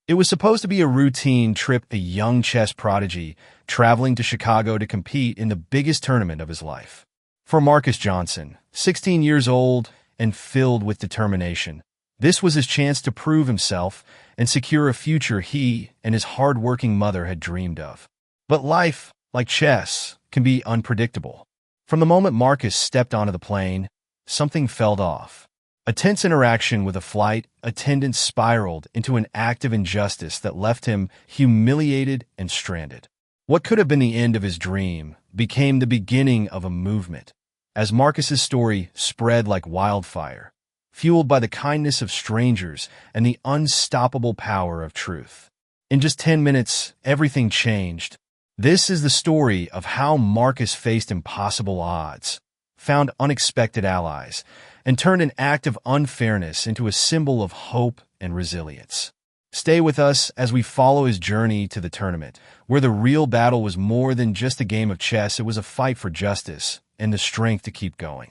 It was supposed to be a routine trip, a young chess prodigy traveling to Chicago to compete in the biggest tournament of his life. For Marcus Johnson, 16 years old and filled with determination, this was his chance to prove himself and secure a future he and his hard-working mother had dreamed of. But life, like chess, can be unpredictable. From the moment Marcus stepped onto the plane, something fell off. A tense interaction with a flight attendant spiraled into an act of injustice that left him humiliated and stranded. What could have been the end of his dream became the beginning of a movement, as Marcus's story spread like wildfire, fueled by the kindness of strangers and the unstoppable power of truth. In just 10 minutes, everything changed. This is the story of how Marcus faced impossible odds, found unexpected allies, and turned an act of unfairness into a symbol of hope and resilience. Stay with us as we follow his journey to the tournament, where the real battle was more than just a game of chess. It was a fight for justice and the strength to keep going.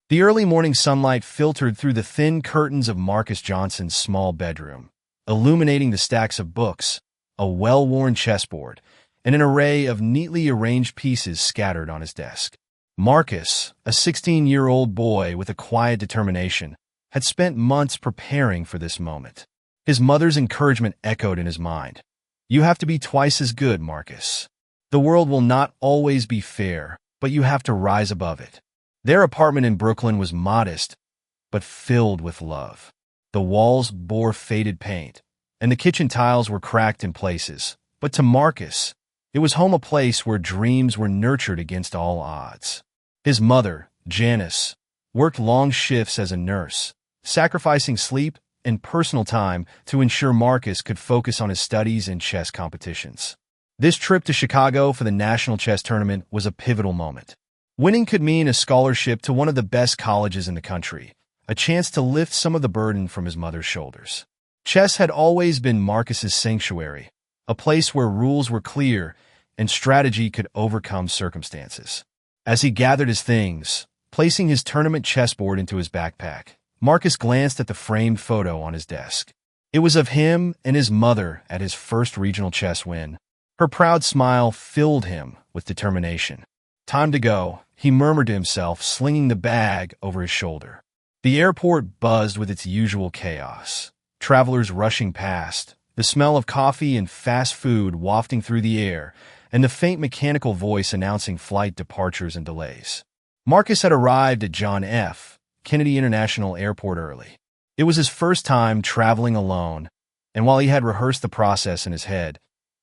The early morning sunlight filtered through the thin curtains of Marcus Johnson's small bedroom, illuminating the stacks of books, a well-worn chessboard, and an array of neatly arranged pieces scattered on his desk. Marcus, a 16-year-old boy with a quiet determination, had spent months preparing for this moment. His mother's encouragement echoed in his mind. "You have to be twice as good, Marcus. The world will not always be fair, but you have to rise above it." Their apartment in Brooklyn was modest, but filled with love. The walls bore faded paint, and the kitchen tiles were cracked in places. But to Marcus, it was home, a place where dreams were nurtured against all odds. His mother, Janice, worked long shifts as a nurse, sacrificing sleep and personal time to ensure Marcus could focus on his studies and chess competitions. This trip to Chicago for the National Chess Tournament was a pivotal moment. Winning could mean a scholarship to one of the best colleges in the country, a chance to lift some of the burden from his mother's shoulders. Chess had always been Marcus's sanctuary, a place where rules were clear and strategy could overcome circumstances. As he gathered his things, placing his tournament chessboard into his backpack, Marcus glanced at the framed photo on his desk. It was of him and his mother at his first regional chess win. Her proud smile filled him with determination. "Time to go," he murmured to himself, slinging the bag over his shoulder. The airport buzzed with its usual chaos. Travelers rushing past, the smell of coffee and fast food wafting through the air, and the faint mechanical voice announcing flight departures and delays. Marcus had arrived at John F. Kennedy International Airport early. It was his first time traveling alone, and while he had rehearsed the process in his head,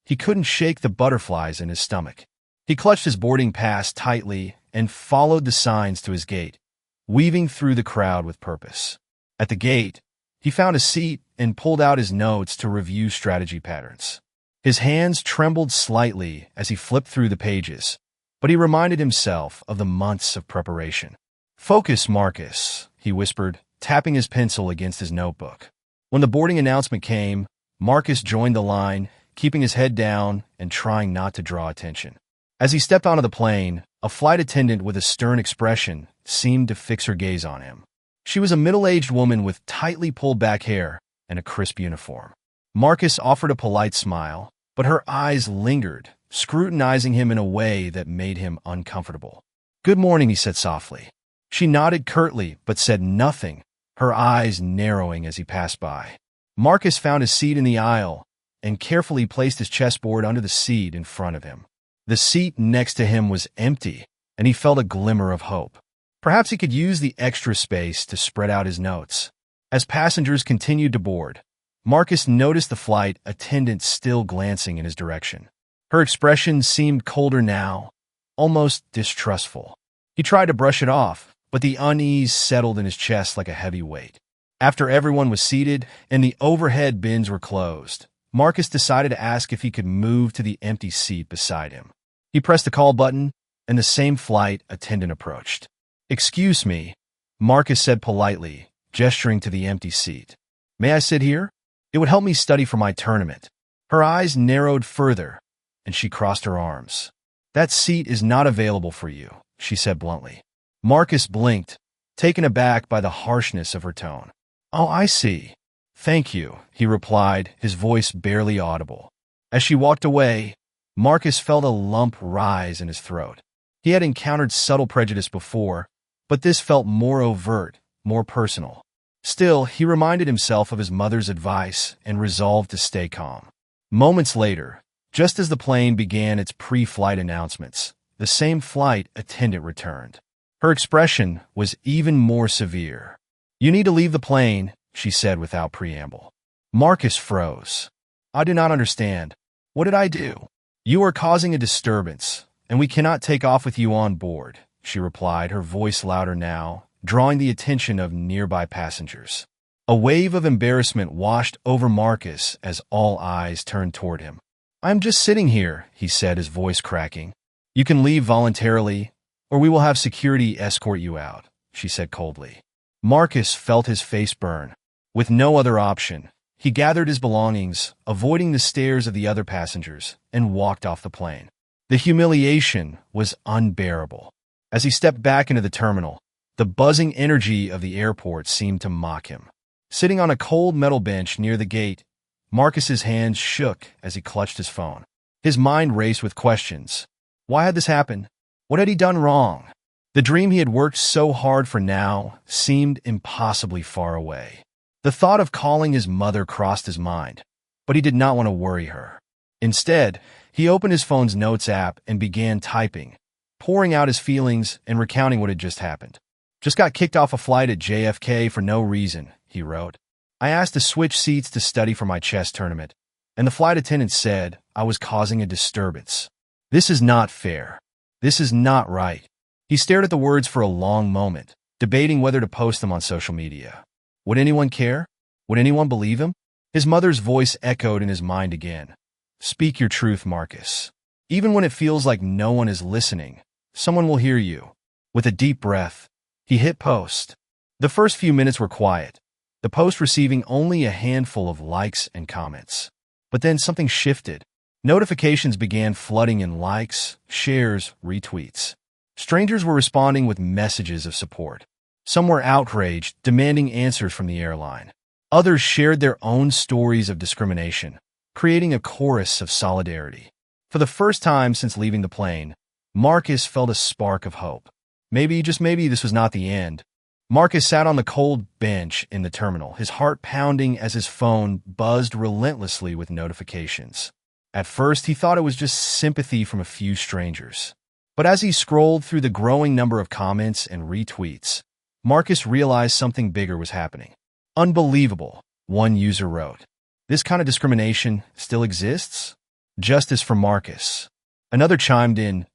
he couldn't shake the butterflies in his stomach. He clutched his boarding pass tightly and followed the signs to his gate, weaving through the crowd with purpose. At the gate, he found a seat and pulled out his notes to review strategy patterns. His hands trembled slightly as he flipped through the pages, but he reminded himself of the months of preparation. "Focus, Marcus," he whispered, tapping his pencil against his notebook. When the boarding announcement came, Marcus joined the line, keeping his head down and trying not to draw attention. As he stepped onto the plane, a flight attendant with a stern expression seemed to fix her gaze on him. She was a middle-aged woman with tightly pulled-back hair and a crisp uniform. Marcus offered a polite smile, but her eyes lingered, scrutinizing him in a way that made him uncomfortable. "Good morning," he said softly. She nodded curtly, but said nothing, her eyes narrowing as he passed by. Marcus found his seat in the aisle and carefully placed his chessboard under the seat in front of him. The seat next to him was empty, and he felt a glimmer of hope. Perhaps he could use the extra space to spread out his notes. As passengers continued to board, Marcus noticed the flight attendant still glancing in his direction. Her expression seemed colder now, almost distrustful. He tried to brush it off, but the unease settled in his chest like a heavy weight. After everyone was seated and the overhead bins were closed, Marcus decided to ask if he could move to the empty seat beside him. He pressed the call button, and the same flight attendant approached. "Excuse me," Marcus said politely, gesturing to the empty seat. "May I sit here? It would help me study for my tournament." Her eyes narrowed further, and she crossed her arms. "That seat is not available for you," she said bluntly. Marcus blinked, taken aback by the harshness of her tone. "Oh, I see." "Thank you," he replied, his voice barely audible. As she walked away, Marcus felt a lump rise in his throat. He had encountered subtle prejudice before, but this felt more overt, more personal. Still, he reminded himself of his mother's advice and resolved to stay calm. Moments later, just as the plane began its pre-flight announcements, the same flight attendant returned. Her expression was even more severe. "You need to leave the plane," she said without preamble. Marcus froze. "I do not understand. What did I do?" "You are causing a disturbance, and we cannot take off with you on board," she replied, her voice louder now, drawing the attention of nearby passengers. A wave of embarrassment washed over Marcus as all eyes turned toward him. "I am just sitting here," he said, his voice cracking. "You can leave voluntarily, or we will have security escort you out," she said coldly. Marcus felt his face burn. With no other option, he gathered his belongings, avoiding the stares of the other passengers, and walked off the plane. The humiliation was unbearable. As he stepped back into the terminal, the buzzing energy of the airport seemed to mock him. Sitting on a cold metal bench near the gate, Marcus's hands shook as he clutched his phone. His mind raced with questions. Why had this happened? What had he done wrong? The dream he had worked so hard for now seemed impossibly far away. The thought of calling his mother crossed his mind, but he did not want to worry her. Instead, he opened his phone's notes app and began typing, pouring out his feelings and recounting what had just happened. "Just got kicked off a flight at JFK for no reason," he wrote. "I asked to switch seats to study for my chess tournament, and the flight attendant said I was causing a disturbance. This is not fair. This is not right." He stared at the words for a long moment, debating whether to post them on social media. Would anyone care? Would anyone believe him? His mother's voice echoed in his mind again. "Speak your truth, Marcus. Even when it feels like no one is listening, someone will hear you." With a deep breath, he hit post. The first few minutes were quiet, the post receiving only a handful of likes and comments. But then something shifted. Notifications began flooding in likes, shares, retweets. Strangers were responding with messages of support. Some were outraged, demanding answers from the airline. Others shared their own stories of discrimination, creating a chorus of solidarity. For the first time since leaving the plane, Marcus felt a spark of hope. Maybe, just maybe, this was not the end. Marcus sat on the cold bench in the terminal, his heart pounding as his phone buzzed relentlessly with notifications. At first, he thought it was just sympathy from a few strangers. But as he scrolled through the growing number of comments and retweets, Marcus realized something bigger was happening. "Unbelievable," one user wrote. "This kind of discrimination still exists? Justice for Marcus." Another chimed in,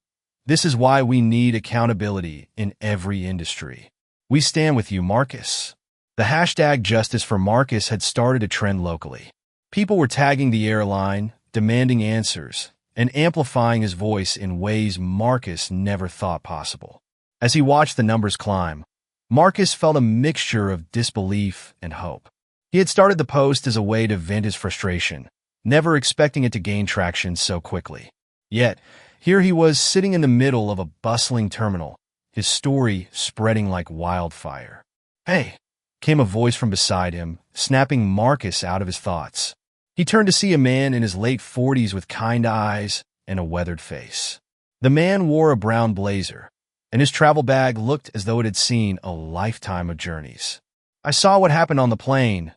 "This is why we need accountability in every industry. We stand with you, Marcus." The hashtag Justice for Marcus had started a trend locally. People were tagging the airline, demanding answers, and amplifying his voice in ways Marcus never thought possible. As he watched the numbers climb, Marcus felt a mixture of disbelief and hope. He had started the post as a way to vent his frustration, never expecting it to gain traction so quickly. Yet, here he was sitting in the middle of a bustling terminal, his story spreading like wildfire. "Hey," came a voice from beside him, snapping Marcus out of his thoughts. He turned to see a man in his late 40s with kind eyes and a weathered face. The man wore a brown blazer, and his travel bag looked as though it had seen a lifetime of journeys. "I saw what happened on the plane,"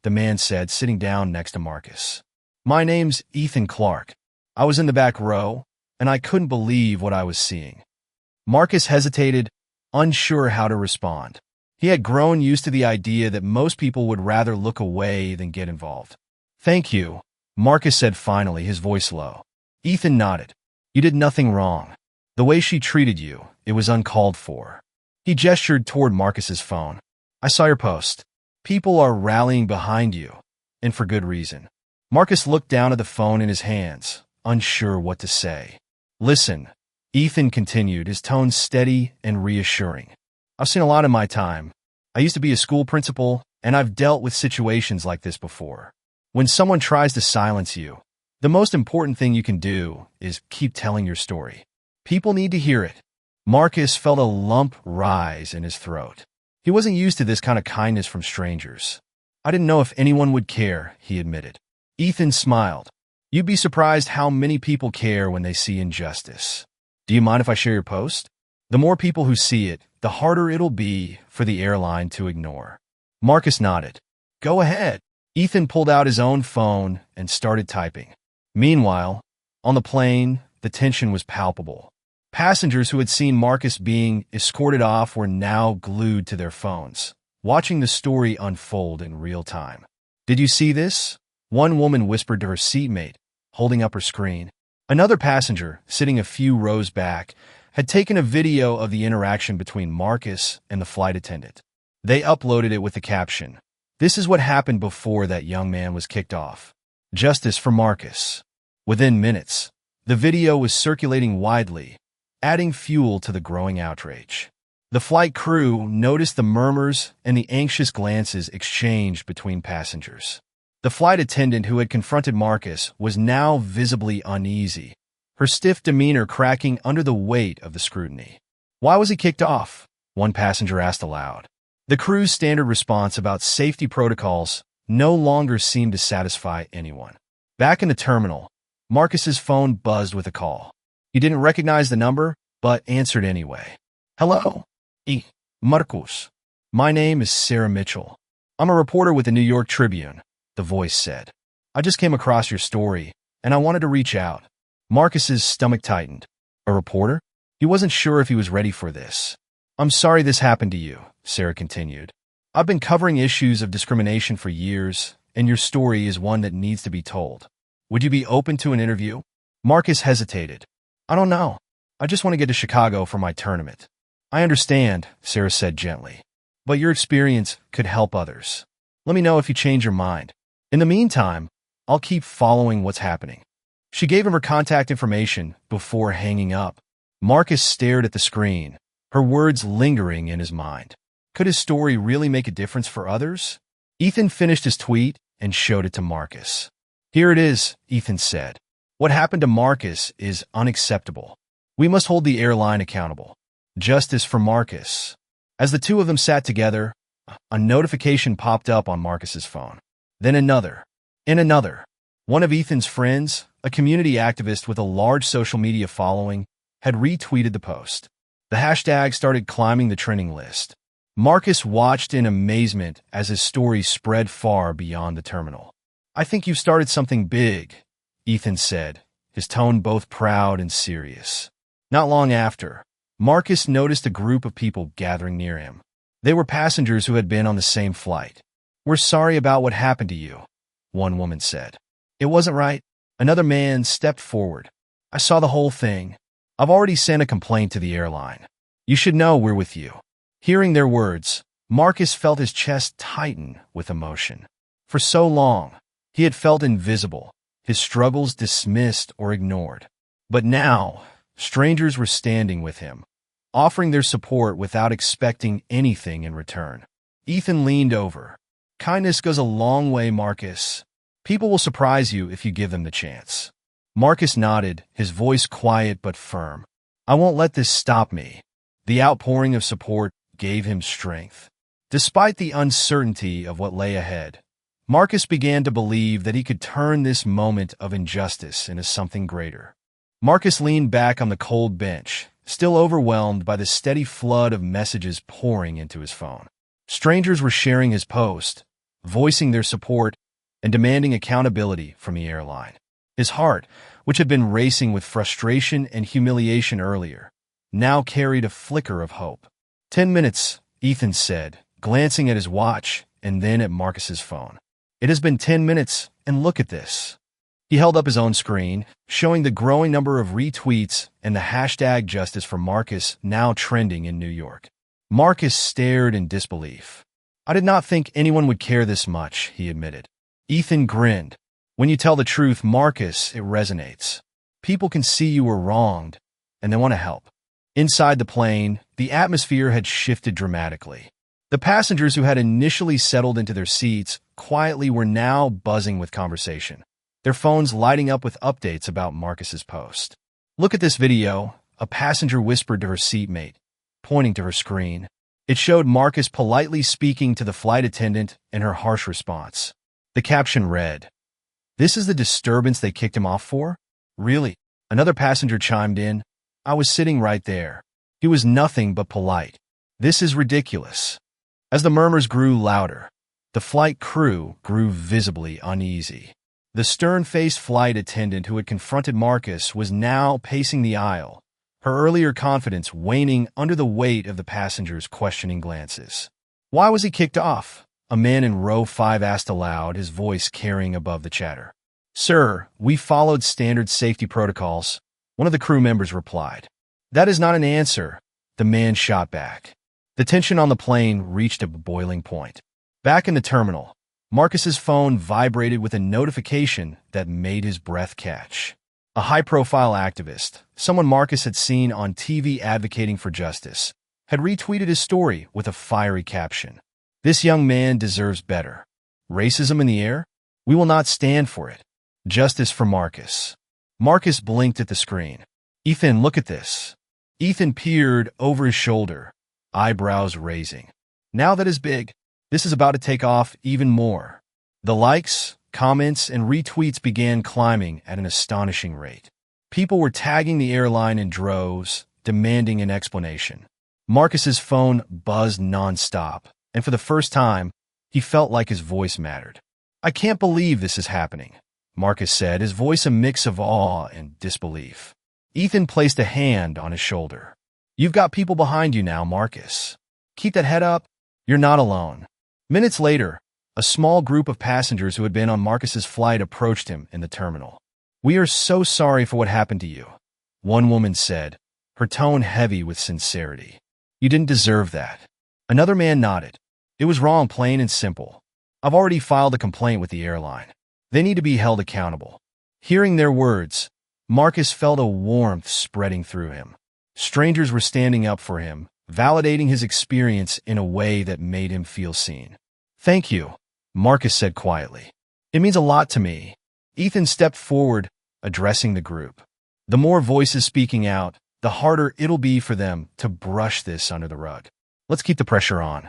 the man said, sitting down next to Marcus. "My name's Ethan Clark. I was in the back row, and I couldn't believe what I was seeing." Marcus hesitated, unsure how to respond. He had grown used to the idea that most people would rather look away than get involved. "Thank you," Marcus said finally, his voice low. Ethan nodded. "You did nothing wrong. The way she treated you, it was uncalled for." He gestured toward Marcus's phone. "I saw your post. People are rallying behind you, and for good reason." Marcus looked down at the phone in his hands, unsure what to say. "Listen," Ethan continued, his tone steady and reassuring. "I've seen a lot in my time. I used to be a school principal, and I've dealt with situations like this before. When someone tries to silence you, the most important thing you can do is keep telling your story. People need to hear it." Marcus felt a lump rise in his throat. He wasn't used to this kind of kindness from strangers. I didn't know if anyone would care, he admitted. Ethan smiled. You'd be surprised how many people care when they see injustice. Do you mind if I share your post? The more people who see it, the harder it'll be for the airline to ignore. Marcus nodded. Go ahead. Ethan pulled out his own phone and started typing. Meanwhile, on the plane, the tension was palpable. Passengers who had seen Marcus being escorted off were now glued to their phones, watching the story unfold in real time. Did you see this? One woman whispered to her seatmate, holding up her screen. Another passenger, sitting a few rows back, had taken a video of the interaction between Marcus and the flight attendant. They uploaded it with the caption, "This is what happened before that young man was kicked off. Justice for Marcus." Within minutes, the video was circulating widely, adding fuel to the growing outrage. The flight crew noticed the murmurs and the anxious glances exchanged between passengers. The flight attendant who had confronted Marcus was now visibly uneasy, her stiff demeanor cracking under the weight of the scrutiny. Why was he kicked off? One passenger asked aloud. The crew's standard response about safety protocols no longer seemed to satisfy anyone. Back in the terminal, Marcus's phone buzzed with a call. He didn't recognize the number, but answered anyway. Hello, Marcus. My name is Sarah Mitchell. I'm a reporter with the New York Tribune, the voice said. I just came across your story, and I wanted to reach out. Marcus's stomach tightened. A reporter? He wasn't sure if he was ready for this. I'm sorry this happened to you, Sarah continued. I've been covering issues of discrimination for years, and your story is one that needs to be told. Would you be open to an interview? Marcus hesitated. I don't know. I just want to get to Chicago for my tournament. I understand, Sarah said gently. But your experience could help others. Let me know if you change your mind. In the meantime, I'll keep following what's happening. She gave him her contact information before hanging up. Marcus stared at the screen, her words lingering in his mind. Could his story really make a difference for others? Ethan finished his tweet and showed it to Marcus. Here it is, Ethan said. What happened to Marcus is unacceptable. We must hold the airline accountable. Justice for Marcus. As the two of them sat together, a notification popped up on Marcus's phone. Then another. And another. One of Ethan's friends, a community activist with a large social media following, had retweeted the post. The hashtag started climbing the trending list. Marcus watched in amazement as his story spread far beyond the terminal. I think you've started something big, Ethan said, his tone both proud and serious. Not long after, Marcus noticed a group of people gathering near him. They were passengers who had been on the same flight. We're sorry about what happened to you, one woman said. It wasn't right. Another man stepped forward. I saw the whole thing. I've already sent a complaint to the airline. You should know we're with you. Hearing their words, Marcus felt his chest tighten with emotion. For so long, he had felt invisible, his struggles dismissed or ignored. But now, strangers were standing with him, offering their support without expecting anything in return. Ethan leaned over. Kindness goes a long way, Marcus. People will surprise you if you give them the chance. Marcus nodded, his voice quiet but firm. I won't let this stop me. The outpouring of support gave him strength. Despite the uncertainty of what lay ahead, Marcus began to believe that he could turn this moment of injustice into something greater. Marcus leaned back on the cold bench, still overwhelmed by the steady flood of messages pouring into his phone. Strangers were sharing his post, voicing their support, and demanding accountability from the airline. His heart, which had been racing with frustration and humiliation earlier, now carried a flicker of hope. 10 minutes, Ethan said, glancing at his watch and then at Marcus's phone. It has been 10 minutes, and look at this. He held up his own screen, showing the growing number of retweets and the hashtag Justice for Marcus now trending in New York. Marcus stared in disbelief. I did not think anyone would care this much, he admitted. Ethan grinned. When you tell the truth, Marcus, it resonates. People can see you were wronged, and they want to help. Inside the plane, the atmosphere had shifted dramatically. The passengers who had initially settled into their seats quietly were now buzzing with conversation, their phones lighting up with updates about Marcus's post. Look at this video, a passenger whispered to her seatmate, pointing to her screen. It showed Marcus politely speaking to the flight attendant and her harsh response. The caption read, "This is the disturbance they kicked him off for? Really?" Another passenger chimed in, "I was sitting right there. He was nothing but polite. This is ridiculous." As the murmurs grew louder, the flight crew grew visibly uneasy. The stern-faced flight attendant who had confronted Marcus was now pacing the aisle, her earlier confidence waning under the weight of the passengers' questioning glances. "Why was he kicked off?" a man in row 5 asked aloud, his voice carrying above the chatter. "Sir, we followed standard safety protocols," one of the crew members replied. "That is not an answer," the man shot back. The tension on the plane reached a boiling point. Back in the terminal, Marcus's phone vibrated with a notification that made his breath catch. A high-profile activist, someone Marcus had seen on TV advocating for justice, had retweeted his story with a fiery caption. "This young man deserves better. Racism in the air? We will not stand for it. Justice for Marcus." Marcus blinked at the screen. "Ethan, look at this." Ethan peered over his shoulder, eyebrows raising. Now that is big. This is about to take off even more. The likes, comments, and retweets began climbing at an astonishing rate. People were tagging the airline in droves, demanding an explanation. Marcus's phone buzzed nonstop, and for the first time, he felt like his voice mattered. "I can't believe this is happening," Marcus said, his voice a mix of awe and disbelief. Ethan placed a hand on his shoulder. "You've got people behind you now, Marcus. Keep that head up. You're not alone." Minutes later, a small group of passengers who had been on Marcus's flight approached him in the terminal. "We are so sorry for what happened to you," one woman said, her tone heavy with sincerity. "You didn't deserve that." Another man nodded. "It was wrong, plain and simple. I've already filed a complaint with the airline. They need to be held accountable." Hearing their words, Marcus felt a warmth spreading through him. Strangers were standing up for him, validating his experience in a way that made him feel seen. "Thank you," Marcus said quietly. "It means a lot to me." Ethan stepped forward, addressing the group. The more voices speaking out, the harder it'll be for them to brush this under the rug. "Let's keep the pressure on."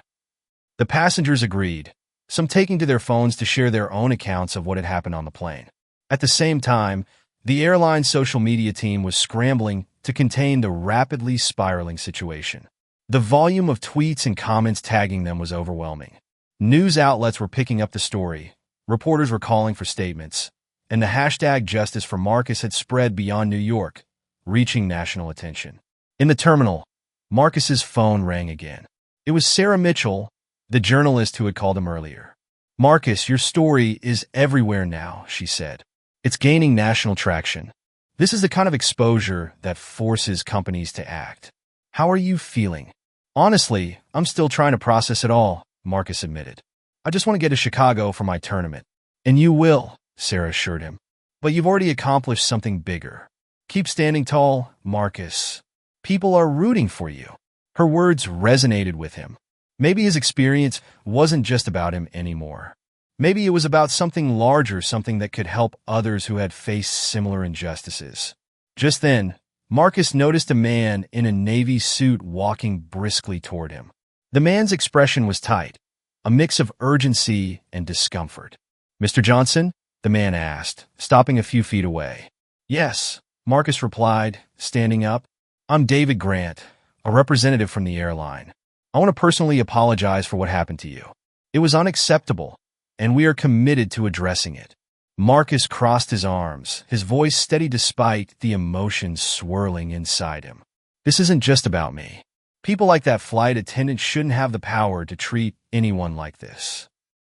The passengers agreed, some taking to their phones to share their own accounts of what had happened on the plane. At the same time, the airline's social media team was scrambling to contain the rapidly spiraling situation. The volume of tweets and comments tagging them was overwhelming. News outlets were picking up the story, reporters were calling for statements, and the hashtag Justice for Marcus had spread beyond New York, reaching national attention. In the terminal, Marcus's phone rang again. It was Sarah Mitchell, the journalist who had called him earlier. "Marcus, your story is everywhere now," she said. "It's gaining national traction. This is the kind of exposure that forces companies to act. How are you feeling?" "Honestly, I'm still trying to process it all," Marcus admitted. "I just want to get to Chicago for my tournament." "And you will," Sarah assured him. "But you've already accomplished something bigger. Keep standing tall, Marcus. People are rooting for you." Her words resonated with him. Maybe his experience wasn't just about him anymore. Maybe it was about something larger, something that could help others who had faced similar injustices. Just then, Marcus noticed a man in a navy suit walking briskly toward him. The man's expression was tight, a mix of urgency and discomfort. "Mr. Johnson?" the man asked, stopping a few feet away. "Yes," Marcus replied, standing up. "I'm David Grant, a representative from the airline. I want to personally apologize for what happened to you. It was unacceptable, and we are committed to addressing it." Marcus crossed his arms, his voice steady despite the emotions swirling inside him. "This isn't just about me. People like that flight attendant shouldn't have the power to treat anyone like this."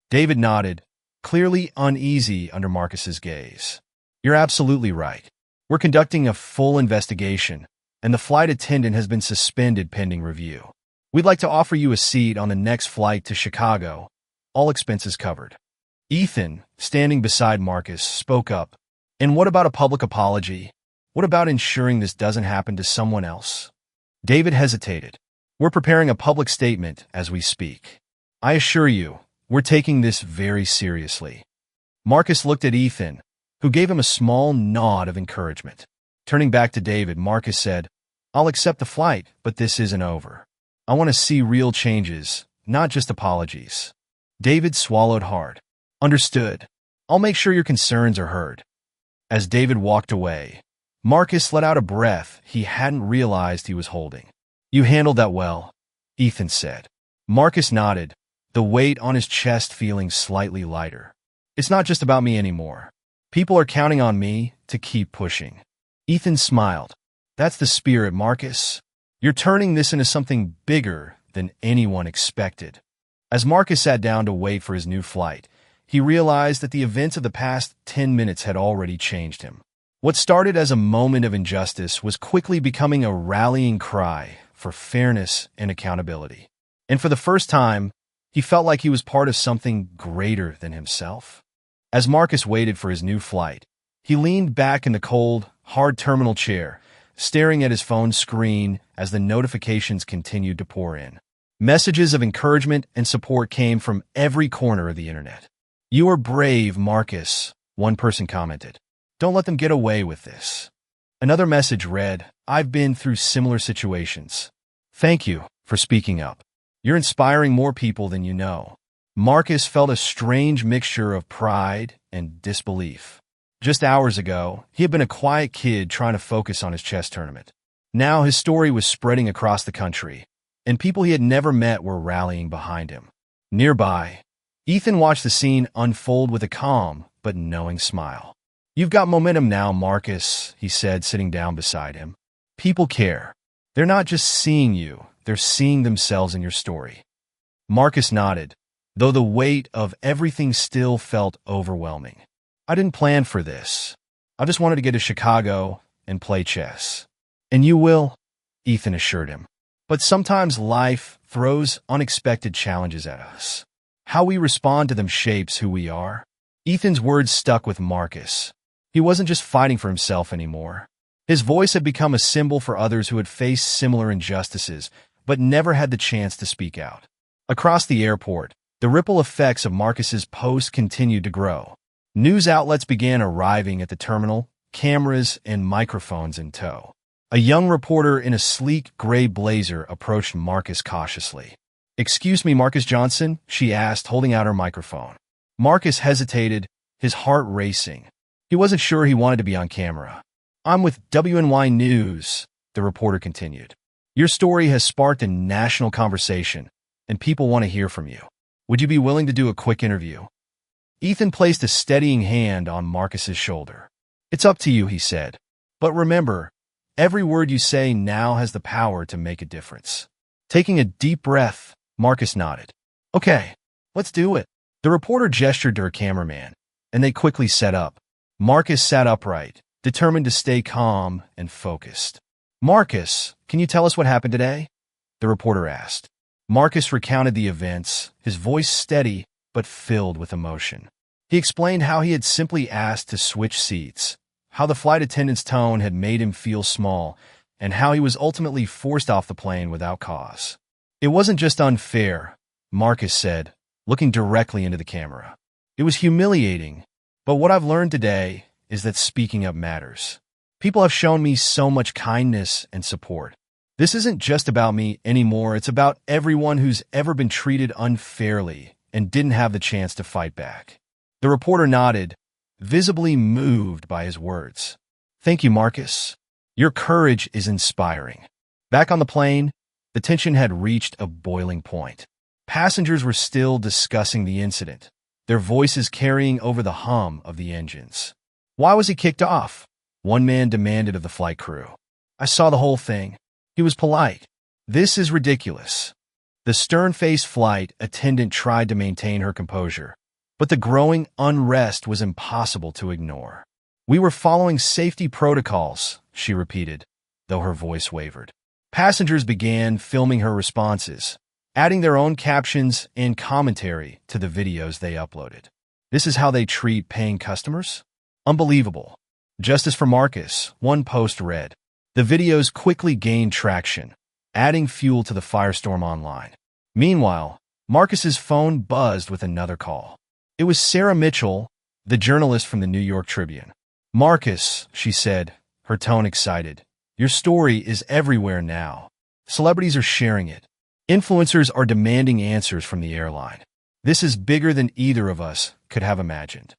David nodded, clearly uneasy under Marcus's gaze. "You're absolutely right. We're conducting a full investigation, and the flight attendant has been suspended pending review. We'd like to offer you a seat on the next flight to Chicago, all expenses covered." Ethan, standing beside Marcus, spoke up. "And what about a public apology? What about ensuring this doesn't happen to someone else?" David hesitated. "We're preparing a public statement as we speak. I assure you, we're taking this very seriously." Marcus looked at Ethan, who gave him a small nod of encouragement. Turning back to David, Marcus said, "I'll accept the flight, but this isn't over. I want to see real changes, not just apologies. David swallowed hard. Understood. I'll make sure your concerns are heard. As David walked away, Marcus let out a breath he hadn't realized he was holding. You handled that well, Ethan said. Marcus nodded, the weight on his chest feeling slightly lighter. It's not just about me anymore. People are counting on me to keep pushing. Ethan smiled. That's the spirit, Marcus. You're turning this into something bigger than anyone expected. As Marcus sat down to wait for his new flight, he realized that the events of the past 10 minutes had already changed him. What started as a moment of injustice was quickly becoming a rallying cry for fairness and accountability. And for the first time, he felt like he was part of something greater than himself. As Marcus waited for his new flight, he leaned back in the cold, hard terminal chair, staring at his phone screen as the notifications continued to pour in. Messages of encouragement and support came from every corner of the internet. You are brave, Marcus, one person commented. Don't let them get away with this. Another message read, I've been through similar situations. Thank you for speaking up. You're inspiring more people than you know. Marcus felt a strange mixture of pride and disbelief. Just hours ago, he had been a quiet kid trying to focus on his chess tournament. Now his story was spreading across the country, and people he had never met were rallying behind him. Nearby, Ethan watched the scene unfold with a calm but knowing smile. You've got momentum now, Marcus, he said, sitting down beside him. People care. They're not just seeing you, they're seeing themselves in your story. Marcus nodded, though the weight of everything still felt overwhelming. I didn't plan for this. I just wanted to get to Chicago and play chess. And you will, Ethan assured him. But sometimes life throws unexpected challenges at us. How we respond to them shapes who we are. Ethan's words stuck with Marcus. He wasn't just fighting for himself anymore. His voice had become a symbol for others who had faced similar injustices, but never had the chance to speak out. Across the airport, the ripple effects of Marcus's post continued to grow. News outlets began arriving at the terminal, cameras and microphones in tow. A young reporter in a sleek gray blazer approached Marcus cautiously. Excuse me, Marcus Johnson, she asked, holding out her microphone. Marcus hesitated, his heart racing. He wasn't sure he wanted to be on camera. I'm with WNY News, the reporter continued. Your story has sparked a national conversation, and people want to hear from you. Would you be willing to do a quick interview? Ethan placed a steadying hand on Marcus's shoulder. It's up to you, he said. But remember, every word you say now has the power to make a difference. Taking a deep breath, Marcus nodded. Okay, let's do it. The reporter gestured to her cameraman, and they quickly set up. Marcus sat upright, determined to stay calm and focused. Marcus, can you tell us what happened today? The reporter asked. Marcus recounted the events, his voice steady but filled with emotion. He explained how he had simply asked to switch seats, how the flight attendant's tone had made him feel small, and how he was ultimately forced off the plane without cause. It wasn't just unfair, Marcus said, looking directly into the camera. It was humiliating, but what I've learned today is that speaking up matters. People have shown me so much kindness and support. This isn't just about me anymore, it's about everyone who's ever been treated unfairly and didn't have the chance to fight back. The reporter nodded, visibly moved by his words. Thank you, Marcus. Your courage is inspiring. Back on the plane, the tension had reached a boiling point. Passengers were still discussing the incident, their voices carrying over the hum of the engines. Why was he kicked off? One man demanded of the flight crew. I saw the whole thing. He was polite. This is ridiculous. The stern-faced flight attendant tried to maintain her composure, but the growing unrest was impossible to ignore. We were following safety protocols, she repeated, though her voice wavered. Passengers began filming her responses, adding their own captions and commentary to the videos they uploaded. This is how they treat paying customers? Unbelievable. Justice for Marcus, one post read. The videos quickly gained traction, adding fuel to the firestorm online. Meanwhile, Marcus's phone buzzed with another call. It was Sarah Mitchell, the journalist from the New York Tribune. Marcus, she said, her tone excited. Your story is everywhere now. Celebrities are sharing it. Influencers are demanding answers from the airline. This is bigger than either of us could have imagined.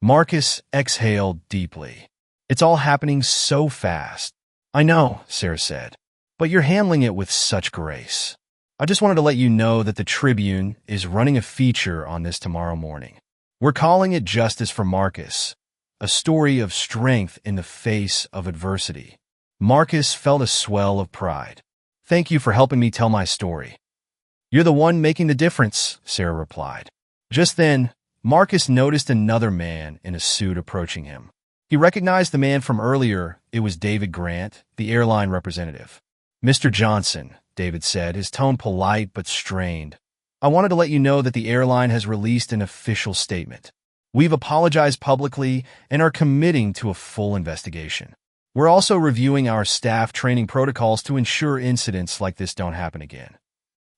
Marcus exhaled deeply. It's all happening so fast. I know, Sarah said, but you're handling it with such grace. I just wanted to let you know that the Tribune is running a feature on this tomorrow morning. We're calling it Justice for Marcus, a story of strength in the face of adversity. Marcus felt a swell of pride. Thank you for helping me tell my story. You're the one making the difference, Sarah replied. Just then, Marcus noticed another man in a suit approaching him. He recognized the man from earlier. It was David Grant, the airline representative. Mr. Johnson, David said, his tone polite but strained. I wanted to let you know that the airline has released an official statement. We've apologized publicly and are committing to a full investigation. We're also reviewing our staff training protocols to ensure incidents like this don't happen again.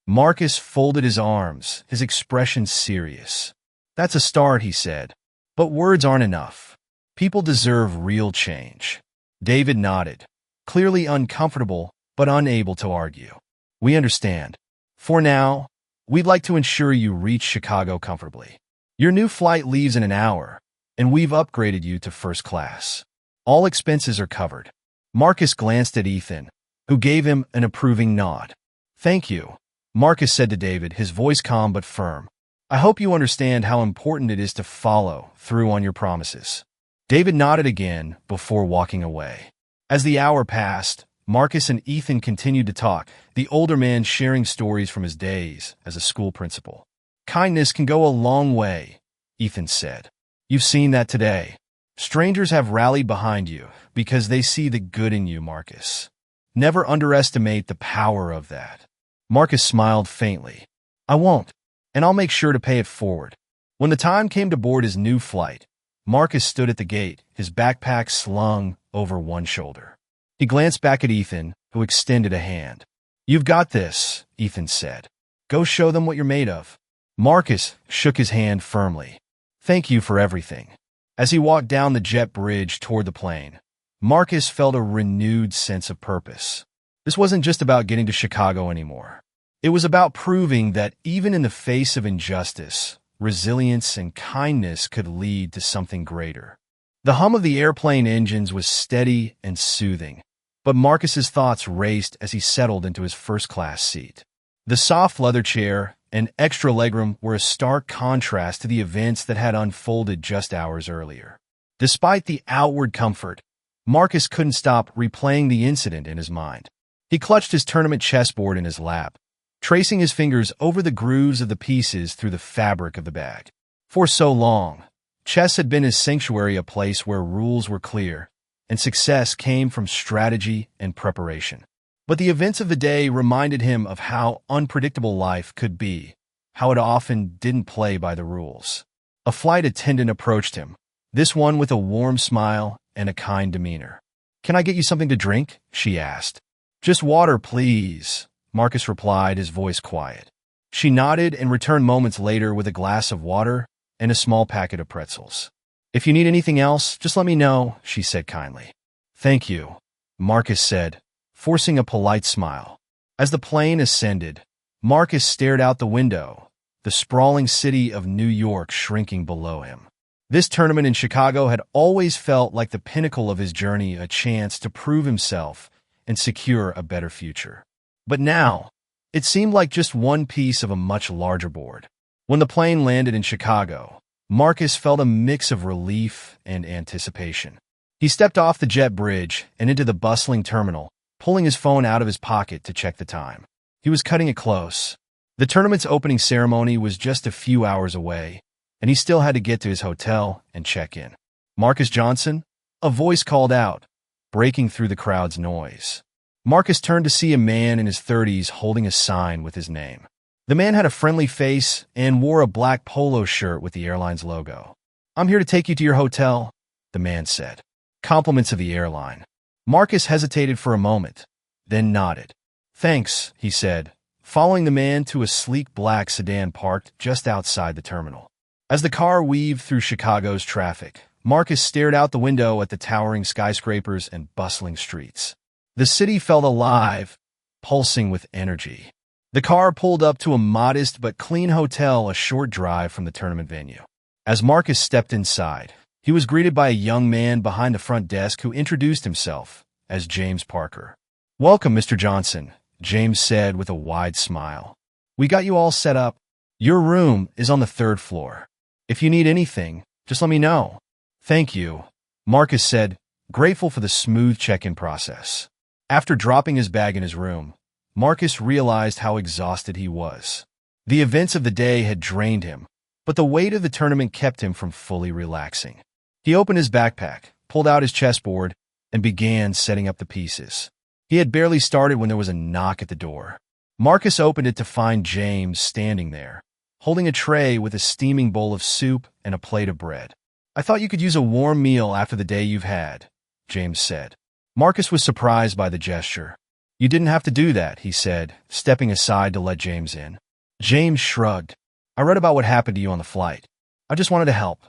Marcus folded his arms, his expression serious. That's a start, he said. But words aren't enough. People deserve real change. David nodded, clearly uncomfortable but unable to argue. We understand. For now, we'd like to ensure you reach Chicago comfortably. Your new flight leaves in an hour, and we've upgraded you to first class. All expenses are covered. Marcus glanced at Ethan, who gave him an approving nod. Thank you, Marcus said to David, his voice calm but firm. I hope you understand how important it is to follow through on your promises. David nodded again before walking away. As the hour passed, Marcus and Ethan continued to talk, the older man sharing stories from his days as a school principal. Kindness can go a long way, Ethan said. You've seen that today. Strangers have rallied behind you because they see the good in you, Marcus. Never underestimate the power of that. Marcus smiled faintly. I won't, and I'll make sure to pay it forward. When the time came to board his new flight, Marcus stood at the gate, his backpack slung over one shoulder. He glanced back at Ethan, who extended a hand. You've got this, Ethan said. Go show them what you're made of. Marcus shook his hand firmly. Thank you for everything. As he walked down the jet bridge toward the plane, Marcus felt a renewed sense of purpose. This wasn't just about getting to Chicago anymore. It was about proving that even in the face of injustice, resilience and kindness could lead to something greater. The hum of the airplane engines was steady and soothing, but Marcus's thoughts raced as he settled into his first-class seat. The soft leather chair and extra legroom were a stark contrast to the events that had unfolded just hours earlier. Despite the outward comfort, Marcus couldn't stop replaying the incident in his mind. He clutched his tournament chessboard in his lap, tracing his fingers over the grooves of the pieces through the fabric of the bag. For so long, chess had been his sanctuary, a place where rules were clear, and success came from strategy and preparation. But the events of the day reminded him of how unpredictable life could be, how it often didn't play by the rules. A flight attendant approached him, this one with a warm smile and a kind demeanor. Can I get you something to drink? She asked. Just water, please, Marcus replied, his voice quiet. She nodded and returned moments later with a glass of water and a small packet of pretzels. If you need anything else, just let me know, she said kindly. Thank you, Marcus said, forcing a polite smile. As the plane ascended, Marcus stared out the window, the sprawling city of New York shrinking below him. This tournament in Chicago had always felt like the pinnacle of his journey, a chance to prove himself and secure a better future. But now, it seemed like just one piece of a much larger board. When the plane landed in Chicago, Marcus felt a mix of relief and anticipation. He stepped off the jet bridge and into the bustling terminal, pulling his phone out of his pocket to check the time. He was cutting it close. The tournament's opening ceremony was just a few hours away, and he still had to get to his hotel and check in. Marcus Johnson? A voice called out, breaking through the crowd's noise. Marcus turned to see a man in his 30s holding a sign with his name. The man had a friendly face and wore a black polo shirt with the airline's logo. I'm here to take you to your hotel, the man said. Compliments of the airline. Marcus hesitated for a moment, then nodded. Thanks, he said, following the man to a sleek black sedan parked just outside the terminal. As the car weaved through Chicago's traffic, Marcus stared out the window at the towering skyscrapers and bustling streets. The city felt alive, pulsing with energy. The car pulled up to a modest but clean hotel a short drive from the tournament venue. As Marcus stepped inside, he was greeted by a young man behind the front desk who introduced himself as James Parker. "Welcome, Mr. Johnson," James said with a wide smile. "We got you all set up. Your room is on the 3rd floor. If you need anything, just let me know." "Thank you," Marcus said, grateful for the smooth check-in process. After dropping his bag in his room, Marcus realized how exhausted he was. The events of the day had drained him, but the weight of the tournament kept him from fully relaxing. He opened his backpack, pulled out his chessboard, and began setting up the pieces. He had barely started when there was a knock at the door. Marcus opened it to find James standing there, holding a tray with a steaming bowl of soup and a plate of bread. "I thought you could use a warm meal after the day you've had," James said. Marcus was surprised by the gesture. "You didn't have to do that," he said, stepping aside to let James in. James shrugged. "I read about what happened to you on the flight. I just wanted to help."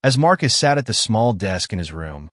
As Marcus sat at the small desk in his room,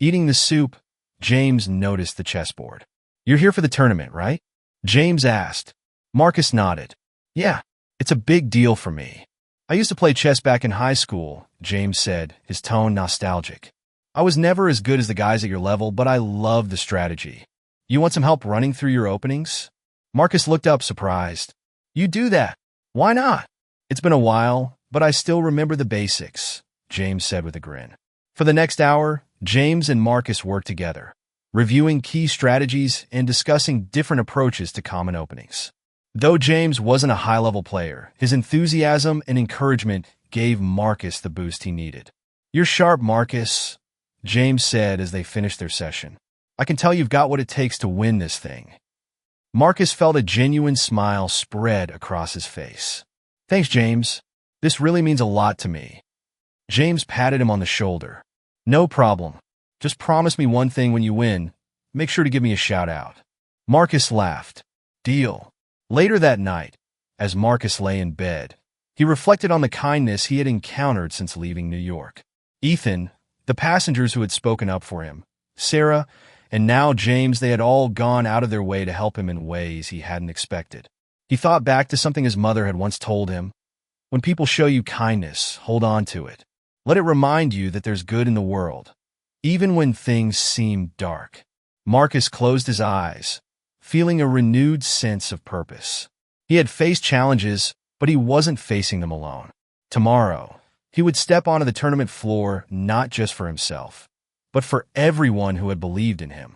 eating the soup, James noticed the chessboard. "You're here for the tournament, right?" James asked. Marcus nodded. "Yeah, it's a big deal for me. I used to play chess back in high school," James said, his tone nostalgic. "I was never as good as the guys at your level, but I love the strategy. You want some help running through your openings?" Marcus looked up, surprised. "You do that? Why not?" "It's been a while, but I still remember the basics," James said with a grin. For the next hour, James and Marcus worked together, reviewing key strategies and discussing different approaches to common openings. Though James wasn't a high-level player, his enthusiasm and encouragement gave Marcus the boost he needed. "You're sharp, Marcus," James said as they finished their session. "I can tell you've got what it takes to win this thing." Marcus felt a genuine smile spread across his face. "Thanks, James. This really means a lot to me." James patted him on the shoulder. "No problem. Just promise me one thing when you win. Make sure to give me a shout-out." Marcus laughed. "Deal." Later that night, as Marcus lay in bed, he reflected on the kindness he had encountered since leaving New York. Ethan, the passengers who had spoken up for him, Sarah, and now James, they had all gone out of their way to help him in ways he hadn't expected. He thought back to something his mother had once told him. "When people show you kindness, hold on to it. Let it remind you that there's good in the world, even when things seem dark." Marcus closed his eyes, feeling a renewed sense of purpose. He had faced challenges, but he wasn't facing them alone. Tomorrow, he would step onto the tournament floor not just for himself, but for everyone who had believed in him.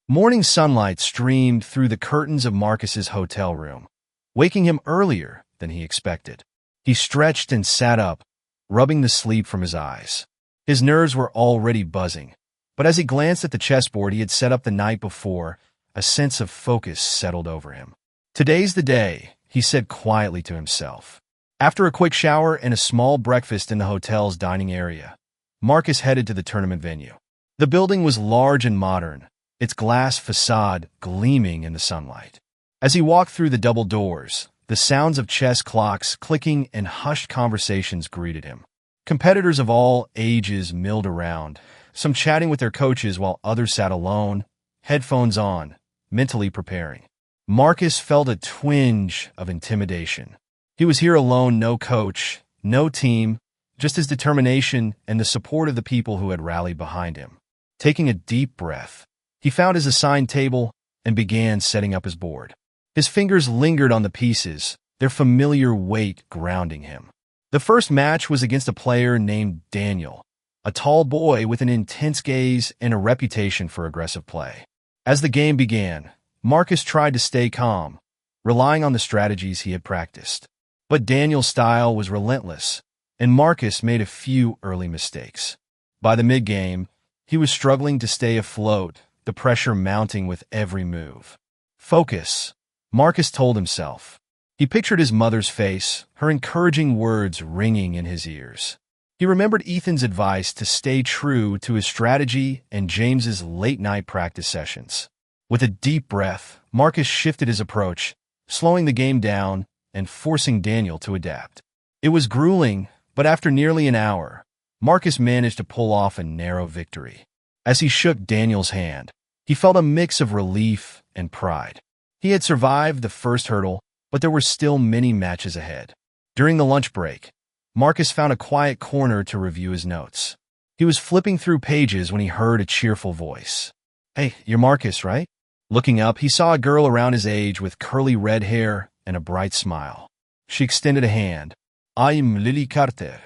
Morning sunlight streamed through the curtains of Marcus's hotel room, waking him earlier than he expected. He stretched and sat up, rubbing the sleep from his eyes. His nerves were already buzzing, but as he glanced at the chessboard he had set up the night before, a sense of focus settled over him. "Today's the day," he said quietly to himself. After a quick shower and a small breakfast in the hotel's dining area, Marcus headed to the tournament venue. The building was large and modern, its glass facade gleaming in the sunlight. As he walked through the double doors, the sounds of chess clocks clicking and hushed conversations greeted him. Competitors of all ages milled around, some chatting with their coaches while others sat alone, headphones on, mentally preparing. Marcus felt a twinge of intimidation. He was here alone, no coach, no team, just his determination and the support of the people who had rallied behind him. Taking a deep breath, he found his assigned table and began setting up his board. His fingers lingered on the pieces, their familiar weight grounding him. The first match was against a player named Daniel, a tall boy with an intense gaze and a reputation for aggressive play. As the game began, Marcus tried to stay calm, relying on the strategies he had practiced. But Daniel's style was relentless, and Marcus made a few early mistakes. By the mid-game, he was struggling to stay afloat, the pressure mounting with every move. "Focus," Marcus told himself. He pictured his mother's face, her encouraging words ringing in his ears. He remembered Ethan's advice to stay true to his strategy and James's late-night practice sessions. With a deep breath, Marcus shifted his approach, slowing the game down and forcing Daniel to adapt. It was grueling, but after nearly an hour, Marcus managed to pull off a narrow victory. As he shook Daniel's hand, he felt a mix of relief and pride. He had survived the first hurdle, but there were still many matches ahead. During the lunch break, Marcus found a quiet corner to review his notes. He was flipping through pages when he heard a cheerful voice. "Hey, you're Marcus, right?" Looking up, he saw a girl around his age with curly red hair and a bright smile. She extended a hand. "I'm Lily Carter.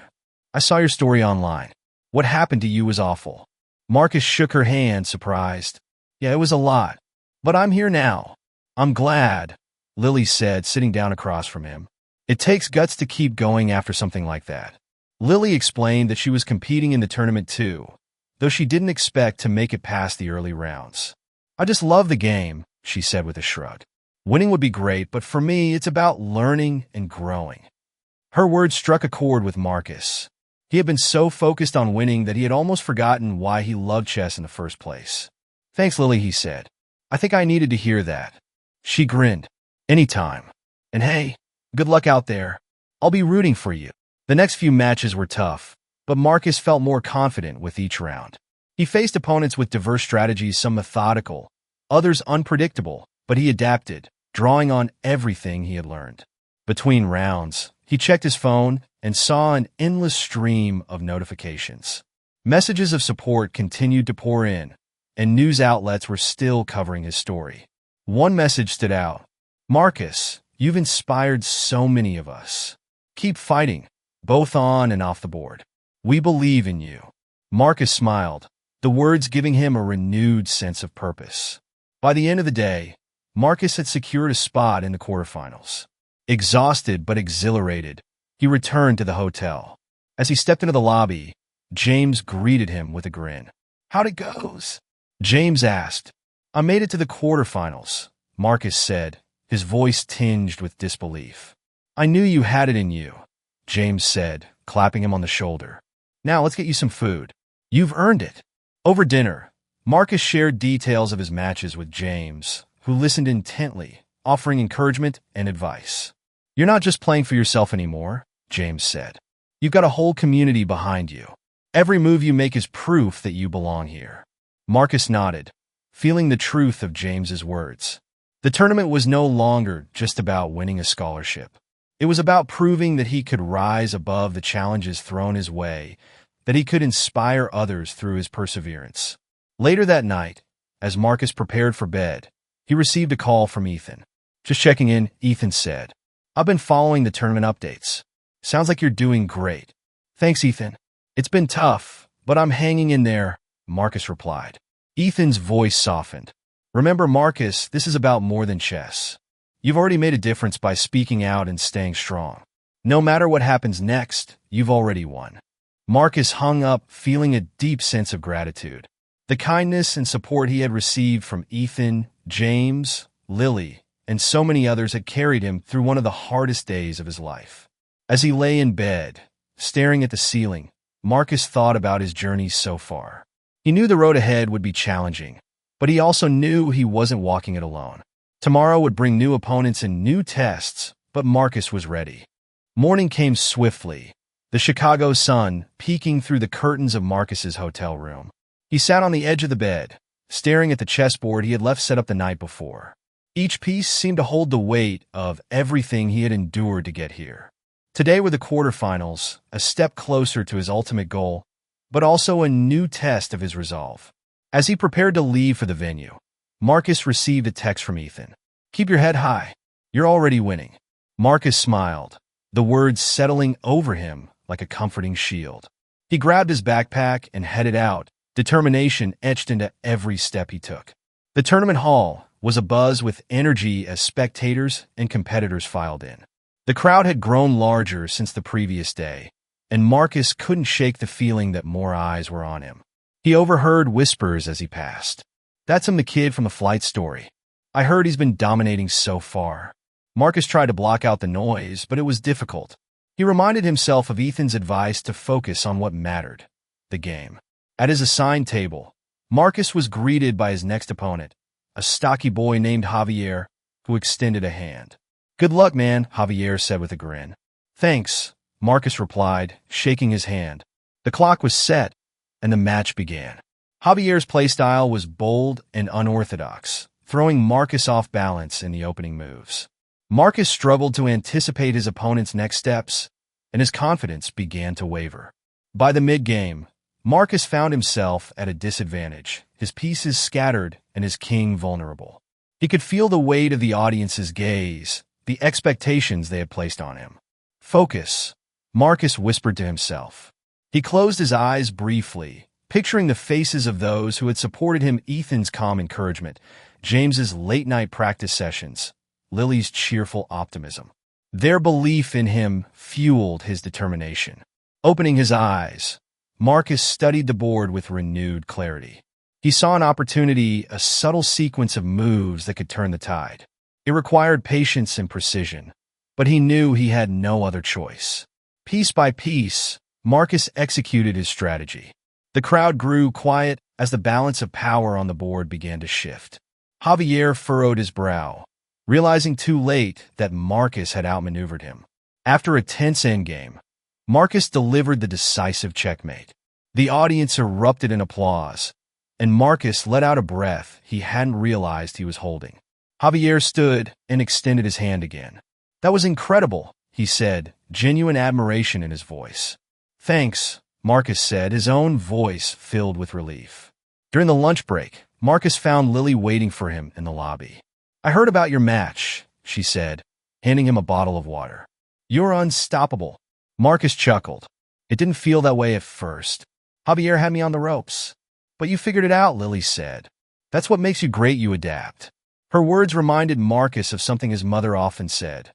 I saw your story online. What happened to you was awful." Marcus shook her hand, surprised. "Yeah, it was a lot. But I'm here now." "I'm glad," Lily said, sitting down across from him. "It takes guts to keep going after something like that." Lily explained that she was competing in the tournament too, though she didn't expect to make it past the early rounds. "I just love the game," she said with a shrug. "Winning would be great, but for me, it's about learning and growing." Her words struck a chord with Marcus. He had been so focused on winning that he had almost forgotten why he loved chess in the first place. "Thanks, Lily," he said. "I think I needed to hear that." She grinned. "Anytime. And hey, good luck out there. I'll be rooting for you." The next few matches were tough, but Marcus felt more confident with each round. He faced opponents with diverse strategies, some methodical, others unpredictable, but he adapted, drawing on everything he had learned. Between rounds, he checked his phone and saw an endless stream of notifications. Messages of support continued to pour in, and news outlets were still covering his story. One message stood out. "Marcus, you've inspired so many of us. Keep fighting, both on and off the board. We believe in you." Marcus smiled, the words giving him a renewed sense of purpose. By the end of the day, Marcus had secured a spot in the quarterfinals. Exhausted but exhilarated, he returned to the hotel. As he stepped into the lobby, James greeted him with a grin. "How'd it goes?" James asked. "I made it to the quarterfinals," Marcus said, his voice tinged with disbelief. "I knew you had it in you," James said, clapping him on the shoulder. "Now let's get you some food. You've earned it." Over dinner, Marcus shared details of his matches with James, who listened intently, offering encouragement and advice. "You're not just playing for yourself anymore," James said. "You've got a whole community behind you. Every move you make is proof that you belong here." Marcus nodded, feeling the truth of James's words. The tournament was no longer just about winning a scholarship. It was about proving that he could rise above the challenges thrown his way, that he could inspire others through his perseverance. Later that night, as Marcus prepared for bed, he received a call from Ethan. "Just checking in," Ethan said. "I've been following the tournament updates. Sounds like you're doing great." "Thanks, Ethan. It's been tough, but I'm hanging in there," Marcus replied. Ethan's voice softened. "Remember, Marcus, this is about more than chess. You've already made a difference by speaking out and staying strong. No matter what happens next, you've already won." Marcus hung up, feeling a deep sense of gratitude. The kindness and support he had received from Ethan, James, Lily, and so many others had carried him through one of the hardest days of his life. As he lay in bed, staring at the ceiling, Marcus thought about his journey so far. He knew the road ahead would be challenging, but he also knew he wasn't walking it alone. Tomorrow would bring new opponents and new tests, but Marcus was ready. Morning came swiftly, the Chicago sun peeking through the curtains of Marcus's hotel room. He sat on the edge of the bed, staring at the chessboard he had left set up the night before. Each piece seemed to hold the weight of everything he had endured to get here. Today were the quarterfinals, a step closer to his ultimate goal, but also a new test of his resolve. As he prepared to leave for the venue, Marcus received a text from Ethan. "Keep your head high. You're already winning." Marcus smiled, the words settling over him like a comforting shield. He grabbed his backpack and headed out, determination etched into every step he took. The tournament hall was abuzz with energy as spectators and competitors filed in. The crowd had grown larger since the previous day, and Marcus couldn't shake the feeling that more eyes were on him. He overheard whispers as he passed. "That's him, the kid from the flight story. I heard he's been dominating so far." Marcus tried to block out the noise, but it was difficult. He reminded himself of Ethan's advice to focus on what mattered, the game. At his assigned table, Marcus was greeted by his next opponent, a stocky boy named Javier, who extended a hand. "Good luck, man," Javier said with a grin. "Thanks," Marcus replied, shaking his hand. The clock was set, and the match began. Javier's playstyle was bold and unorthodox, throwing Marcus off balance in the opening moves. Marcus struggled to anticipate his opponent's next steps, and his confidence began to waver. By the mid-game, Marcus found himself at a disadvantage, his pieces scattered and his king vulnerable. He could feel the weight of the audience's gaze, the expectations they had placed on him. "Focus," Marcus whispered to himself. He closed his eyes briefly, picturing the faces of those who had supported him, Ethan's calm encouragement, James's late-night practice sessions, Lily's cheerful optimism. Their belief in him fueled his determination. Opening his eyes, Marcus studied the board with renewed clarity. He saw an opportunity, a subtle sequence of moves that could turn the tide. It required patience and precision, but he knew he had no other choice. Piece by piece, Marcus executed his strategy. The crowd grew quiet as the balance of power on the board began to shift. Javier furrowed his brow, realizing too late that Marcus had outmaneuvered him. After a tense endgame, Marcus delivered the decisive checkmate. The audience erupted in applause, and Marcus let out a breath he hadn't realized he was holding. Javier stood and extended his hand again. "That was incredible," he said, genuine admiration in his voice. "Thanks," Marcus said, his own voice filled with relief. During the lunch break, Marcus found Lily waiting for him in the lobby. "I heard about your match," she said, handing him a bottle of water. "You're unstoppable." Marcus chuckled. "It didn't feel that way at first. Javier had me on the ropes. But you figured it out," Lily said. "That's what makes you great, you adapt." Her words reminded Marcus of something his mother often said.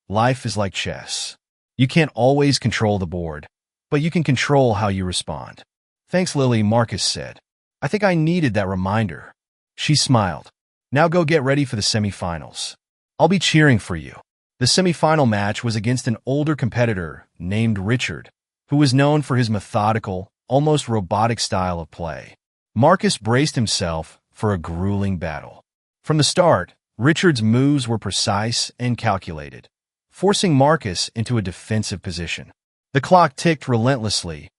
Life is like chess. You can't always control the board, but you can control how you respond. "Thanks, Lily," Marcus said. "I think I needed that reminder." She smiled. "Now go get ready for the semifinals. I'll be cheering for you." The semifinal match was against an older competitor named Richard, who was known for his methodical, almost robotic style of play. Marcus braced himself for a grueling battle. From the start, Richard's moves were precise and calculated, forcing Marcus into a defensive position. The clock ticked relentlessly,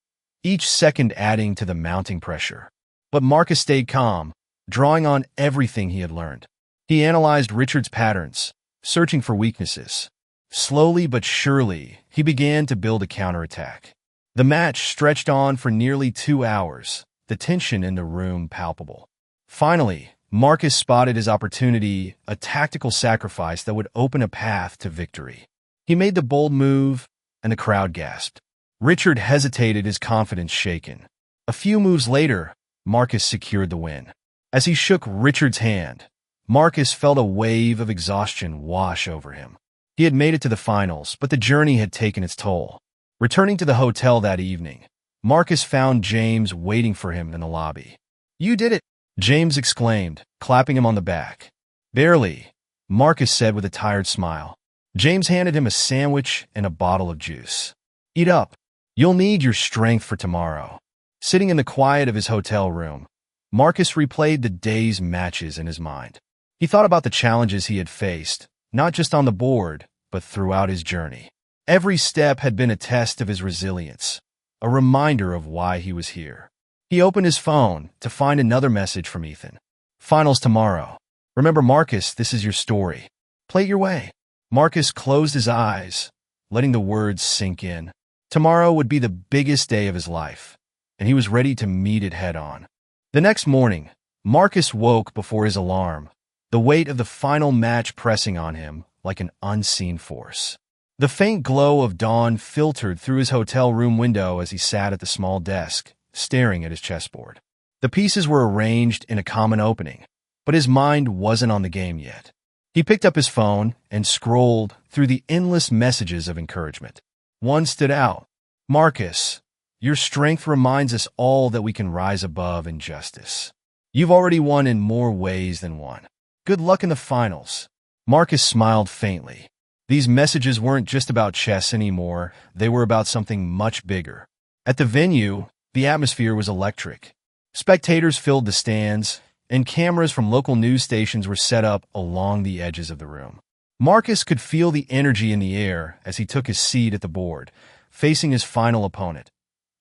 each second adding to the mounting pressure. But Marcus stayed calm, drawing on everything he had learned. He analyzed Richard's patterns, searching for weaknesses. Slowly but surely, he began to build a counterattack. The match stretched on for nearly 2 hours, the tension in the room palpable. Finally, Marcus spotted his opportunity, a tactical sacrifice that would open a path to victory. He made the bold move, and the crowd gasped. Richard hesitated, his confidence shaken. A few moves later, Marcus secured the win. As he shook Richard's hand, Marcus felt a wave of exhaustion wash over him. He had made it to the finals, but the journey had taken its toll. Returning to the hotel that evening, Marcus found James waiting for him in the lobby. "You did it," James exclaimed, clapping him on the back. "Barely," Marcus said with a tired smile. James handed him a sandwich and a bottle of juice. "Eat up. You'll need your strength for tomorrow." Sitting in the quiet of his hotel room, Marcus replayed the day's matches in his mind. He thought about the challenges he had faced, not just on the board, but throughout his journey. Every step had been a test of his resilience, a reminder of why he was here. He opened his phone to find another message from Ethan. "Finals tomorrow. Remember, Marcus, this is your story. Play it your way." Marcus closed his eyes, letting the words sink in. Tomorrow would be the biggest day of his life, and he was ready to meet it head-on. The next morning, Marcus woke before his alarm, the weight of the final match pressing on him like an unseen force. The faint glow of dawn filtered through his hotel room window as he sat at the small desk, staring at his chessboard. The pieces were arranged in a common opening, but his mind wasn't on the game yet. He picked up his phone and scrolled through the endless messages of encouragement. One stood out. "Marcus, your strength reminds us all that we can rise above injustice. You've already won in more ways than one. Good luck in the finals." Marcus smiled faintly. These messages weren't just about chess anymore, they were about something much bigger. At the venue, the atmosphere was electric. Spectators filled the stands, and cameras from local news stations were set up along the edges of the room. Marcus could feel the energy in the air as he took his seat at the board, facing his final opponent,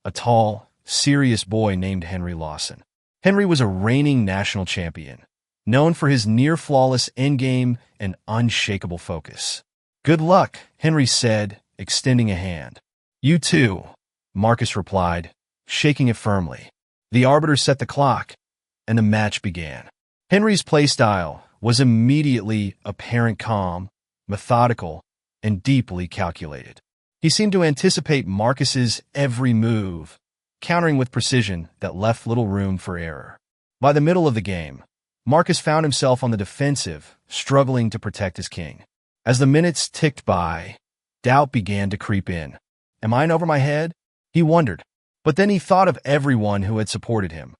a tall, serious boy named Henry Lawson. Henry was a reigning national champion, known for his near-flawless endgame and unshakable focus. "Good luck," Henry said, extending a hand. "You too," Marcus replied, shaking it firmly. The arbiter set the clock, and the match began. Henry's playstyle was immediately apparent, calm, methodical, and deeply calculated. He seemed to anticipate Marcus's every move, countering with precision that left little room for error. By the middle of the game, Marcus found himself on the defensive, struggling to protect his king. As the minutes ticked by, doubt began to creep in. Am I in over my head? He wondered. But then he thought of everyone who had supported him.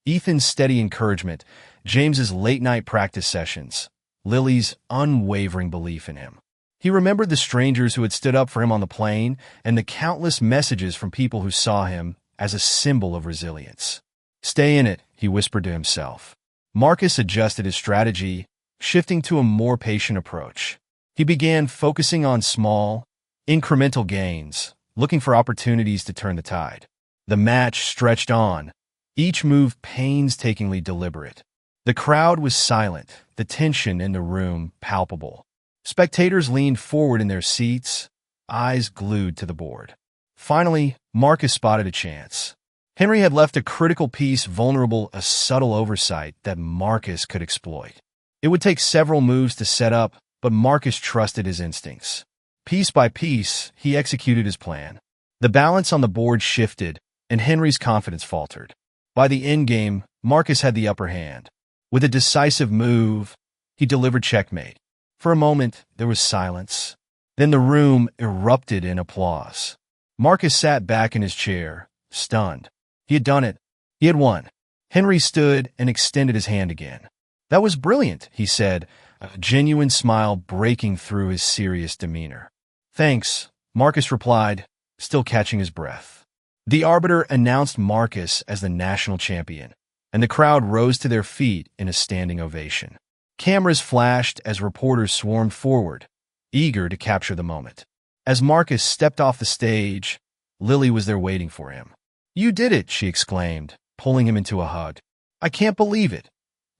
Ethan's steady encouragement, James's late-night practice sessions, Lily's unwavering belief in him. He remembered the strangers who had stood up for him on the plane and the countless messages from people who saw him as a symbol of resilience. "Stay in it," he whispered to himself. Marcus adjusted his strategy, shifting to a more patient approach. He began focusing on small, incremental gains, looking for opportunities to turn the tide. The match stretched on, each move painstakingly deliberate. The crowd was silent, the tension in the room palpable. Spectators leaned forward in their seats, eyes glued to the board. Finally, Marcus spotted a chance. Henry had left a critical piece vulnerable, a subtle oversight that Marcus could exploit. It would take several moves to set up, but Marcus trusted his instincts. Piece by piece, he executed his plan. The balance on the board shifted, and Henry's confidence faltered. By the endgame, Marcus had the upper hand. With a decisive move, he delivered checkmate. For a moment, there was silence. Then the room erupted in applause. Marcus sat back in his chair, stunned. He had done it. He had won. Henry stood and extended his hand again. "That was brilliant," he said, a genuine smile breaking through his serious demeanor. "Thanks," Marcus replied, still catching his breath. The arbiter announced Marcus as the national champion, and the crowd rose to their feet in a standing ovation. Cameras flashed as reporters swarmed forward, eager to capture the moment. As Marcus stepped off the stage, Lily was there waiting for him. "You did it," she exclaimed, pulling him into a hug. "I can't believe it,"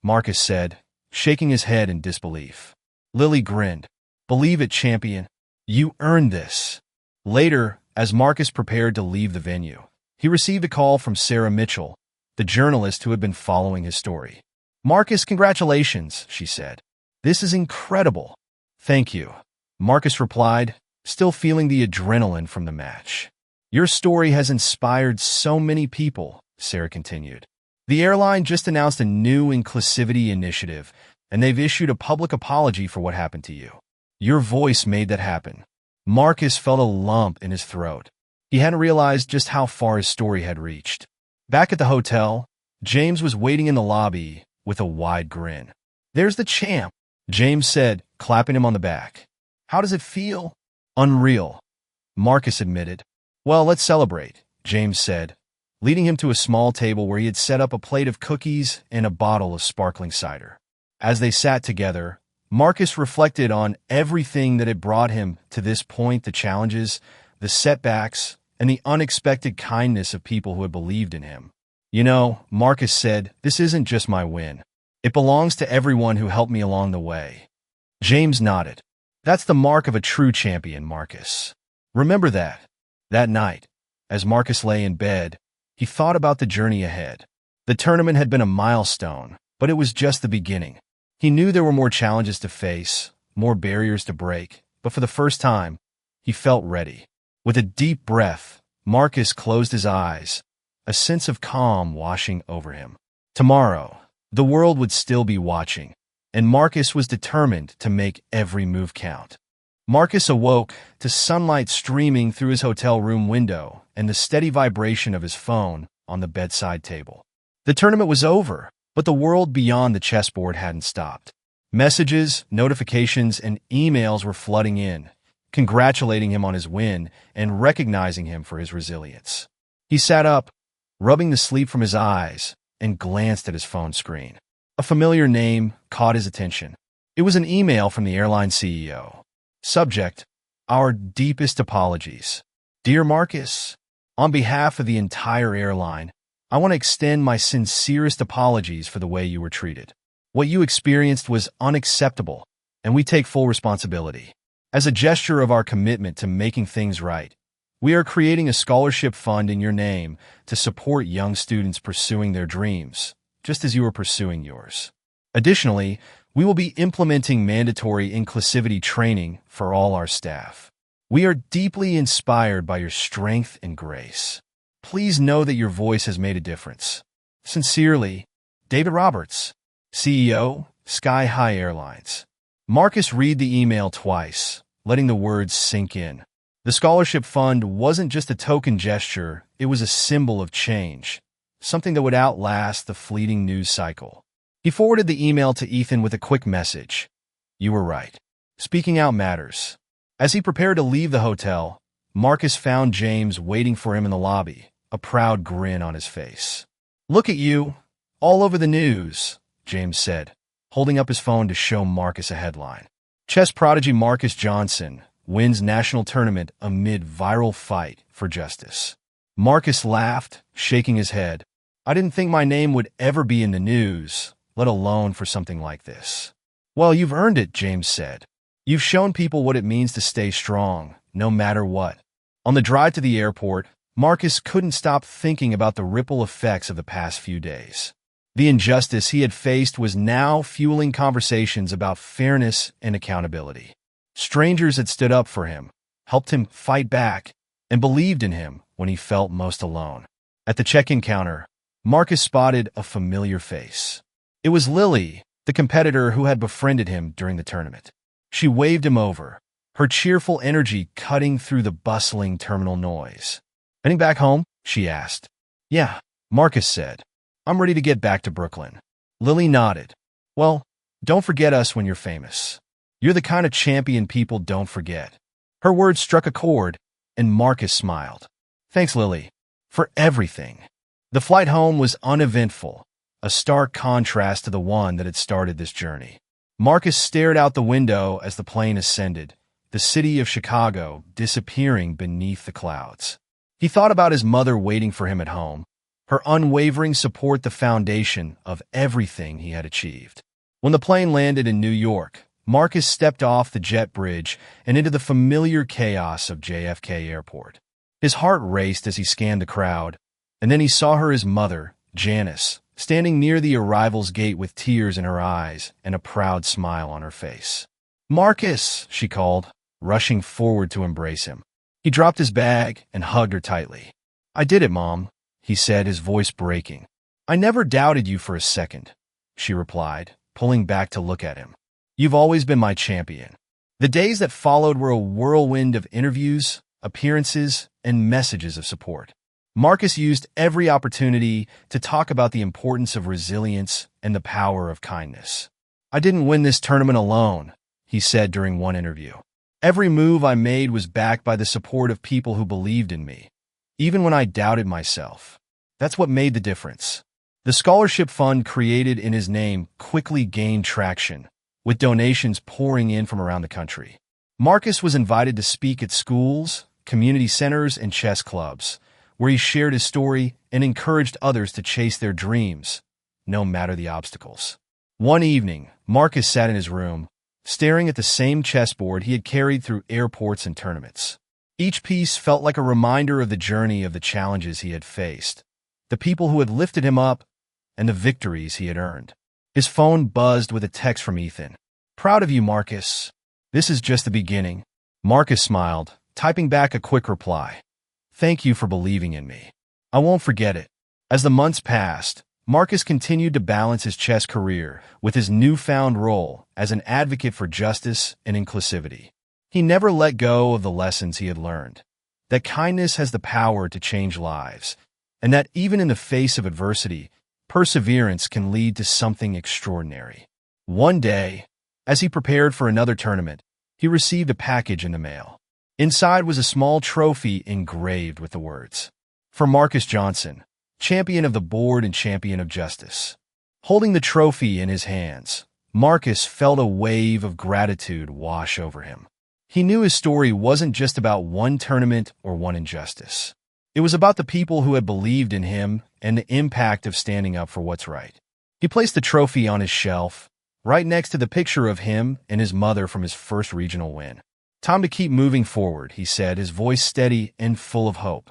Marcus said, shaking his head in disbelief. Lily grinned. "Believe it, champion. You earned this." Later, as Marcus prepared to leave the venue, he received a call from Sarah Mitchell, the journalist who had been following his story. "Marcus, congratulations," she said. "This is incredible." "Thank you," Marcus replied, still feeling the adrenaline from the match. "Your story has inspired so many people," Sarah continued. "The airline just announced a new inclusivity initiative, and they've issued a public apology for what happened to you. Your voice made that happen." Marcus felt a lump in his throat. He hadn't realized just how far his story had reached. Back at the hotel, James was waiting in the lobby with a wide grin. "There's the champ," James said, clapping him on the back. "How does it feel?" "Unreal," Marcus admitted. "Well, let's celebrate," James said, leading him to a small table where he had set up a plate of cookies and a bottle of sparkling cider. As they sat together, Marcus reflected on everything that had brought him to this point, the challenges, the setbacks, and the unexpected kindness of people who had believed in him. "You know," Marcus said, "this isn't just my win. It belongs to everyone who helped me along the way." James nodded. "That's the mark of a true champion, Marcus. Remember that." That night, as Marcus lay in bed, he thought about the journey ahead. The tournament had been a milestone, but it was just the beginning. He knew there were more challenges to face, more barriers to break, but for the first time, he felt ready. With a deep breath, Marcus closed his eyes, a sense of calm washing over him. Tomorrow, the world would still be watching, and Marcus was determined to make every move count. Marcus awoke to sunlight streaming through his hotel room window and the steady vibration of his phone on the bedside table. The tournament was over, but the world beyond the chessboard hadn't stopped. Messages, notifications, and emails were flooding in, congratulating him on his win and recognizing him for his resilience. He sat up, rubbing the sleep from his eyes, and glanced at his phone screen. A familiar name caught his attention. It was an email from the airline CEO. Subject: "Our deepest apologies. Dear Marcus, on behalf of the entire airline, I want to extend my sincerest apologies for the way you were treated. What you experienced was unacceptable, and we take full responsibility. As a gesture of our commitment to making things right, we are creating a scholarship fund in your name to support young students pursuing their dreams, just as you are pursuing yours. Additionally, we will be implementing mandatory inclusivity training for all our staff. We are deeply inspired by your strength and grace. Please know that your voice has made a difference. Sincerely, David Roberts, CEO, Sky High Airlines. Marcus read the email twice, letting the words sink in. The scholarship fund wasn't just a token gesture, it was a symbol of change, something that would outlast the fleeting news cycle. He forwarded the email to Ethan with a quick message. You were right. Speaking out matters. As he prepared to leave the hotel, Marcus found James waiting for him in the lobby, a proud grin on his face. Look at you, all over the news, James said, holding up his phone to show Marcus a headline. Chess prodigy Marcus Johnson wins national tournament amid viral fight for justice. Marcus laughed, shaking his head. I didn't think my name would ever be in the news, let alone for something like this. Well, you've earned it, James said. You've shown people what it means to stay strong, no matter what. On the drive to the airport, Marcus couldn't stop thinking about the ripple effects of the past few days. The injustice he had faced was now fueling conversations about fairness and accountability. Strangers had stood up for him, helped him fight back, and believed in him when he felt most alone. At the check-in counter, Marcus spotted a familiar face. It was Lily, the competitor who had befriended him during the tournament. She waved him over, her cheerful energy cutting through the bustling terminal noise. Heading back home? She asked. Yeah, Marcus said. I'm ready to get back to Brooklyn. Lily nodded. Well, don't forget us when you're famous. You're the kind of champion people don't forget. Her words struck a chord, and Marcus smiled. Thanks, Lily, for everything. The flight home was uneventful, a stark contrast to the one that had started this journey. Marcus stared out the window as the plane ascended, the city of Chicago disappearing beneath the clouds. He thought about his mother waiting for him at home, her unwavering support the foundation of everything he had achieved. When the plane landed in New York, Marcus stepped off the jet bridge and into the familiar chaos of JFK Airport. His heart raced as he scanned the crowd, and then he saw his mother, Janice, standing near the arrival's gate with tears in her eyes and a proud smile on her face. Marcus, she called, rushing forward to embrace him. He dropped his bag and hugged her tightly. I did it, Mom, he said, his voice breaking. I never doubted you for a second, she replied, pulling back to look at him. You've always been my champion. The days that followed were a whirlwind of interviews, appearances, and messages of support. Marcus used every opportunity to talk about the importance of resilience and the power of kindness. I didn't win this tournament alone, he said during one interview. Every move I made was backed by the support of people who believed in me, even when I doubted myself. That's what made the difference. The scholarship fund created in his name quickly gained traction, with donations pouring in from around the country. Marcus was invited to speak at schools, community centers, and chess clubs, where he shared his story and encouraged others to chase their dreams, no matter the obstacles. One evening, Marcus sat in his room, staring at the same chessboard he had carried through airports and tournaments. Each piece felt like a reminder of the journey of the challenges he had faced, the people who had lifted him up, and the victories he had earned. His phone buzzed with a text from Ethan. Proud of you, Marcus. This is just the beginning. Marcus smiled, typing back a quick reply. Thank you for believing in me. I won't forget it. As the months passed, Marcus continued to balance his chess career with his newfound role as an advocate for justice and inclusivity. He never let go of the lessons he had learned, that kindness has the power to change lives, and that even in the face of adversity, perseverance can lead to something extraordinary. One day, as he prepared for another tournament, he received a package in the mail. Inside was a small trophy engraved with the words, "For Marcus Johnson, champion of the board and champion of justice." Holding the trophy in his hands, Marcus felt a wave of gratitude wash over him. He knew his story wasn't just about one tournament or one injustice. It was about the people who had believed in him and the impact of standing up for what's right. He placed the trophy on his shelf, right next to the picture of him and his mother from his first regional win. "Time to keep moving forward," he said, his voice steady and full of hope.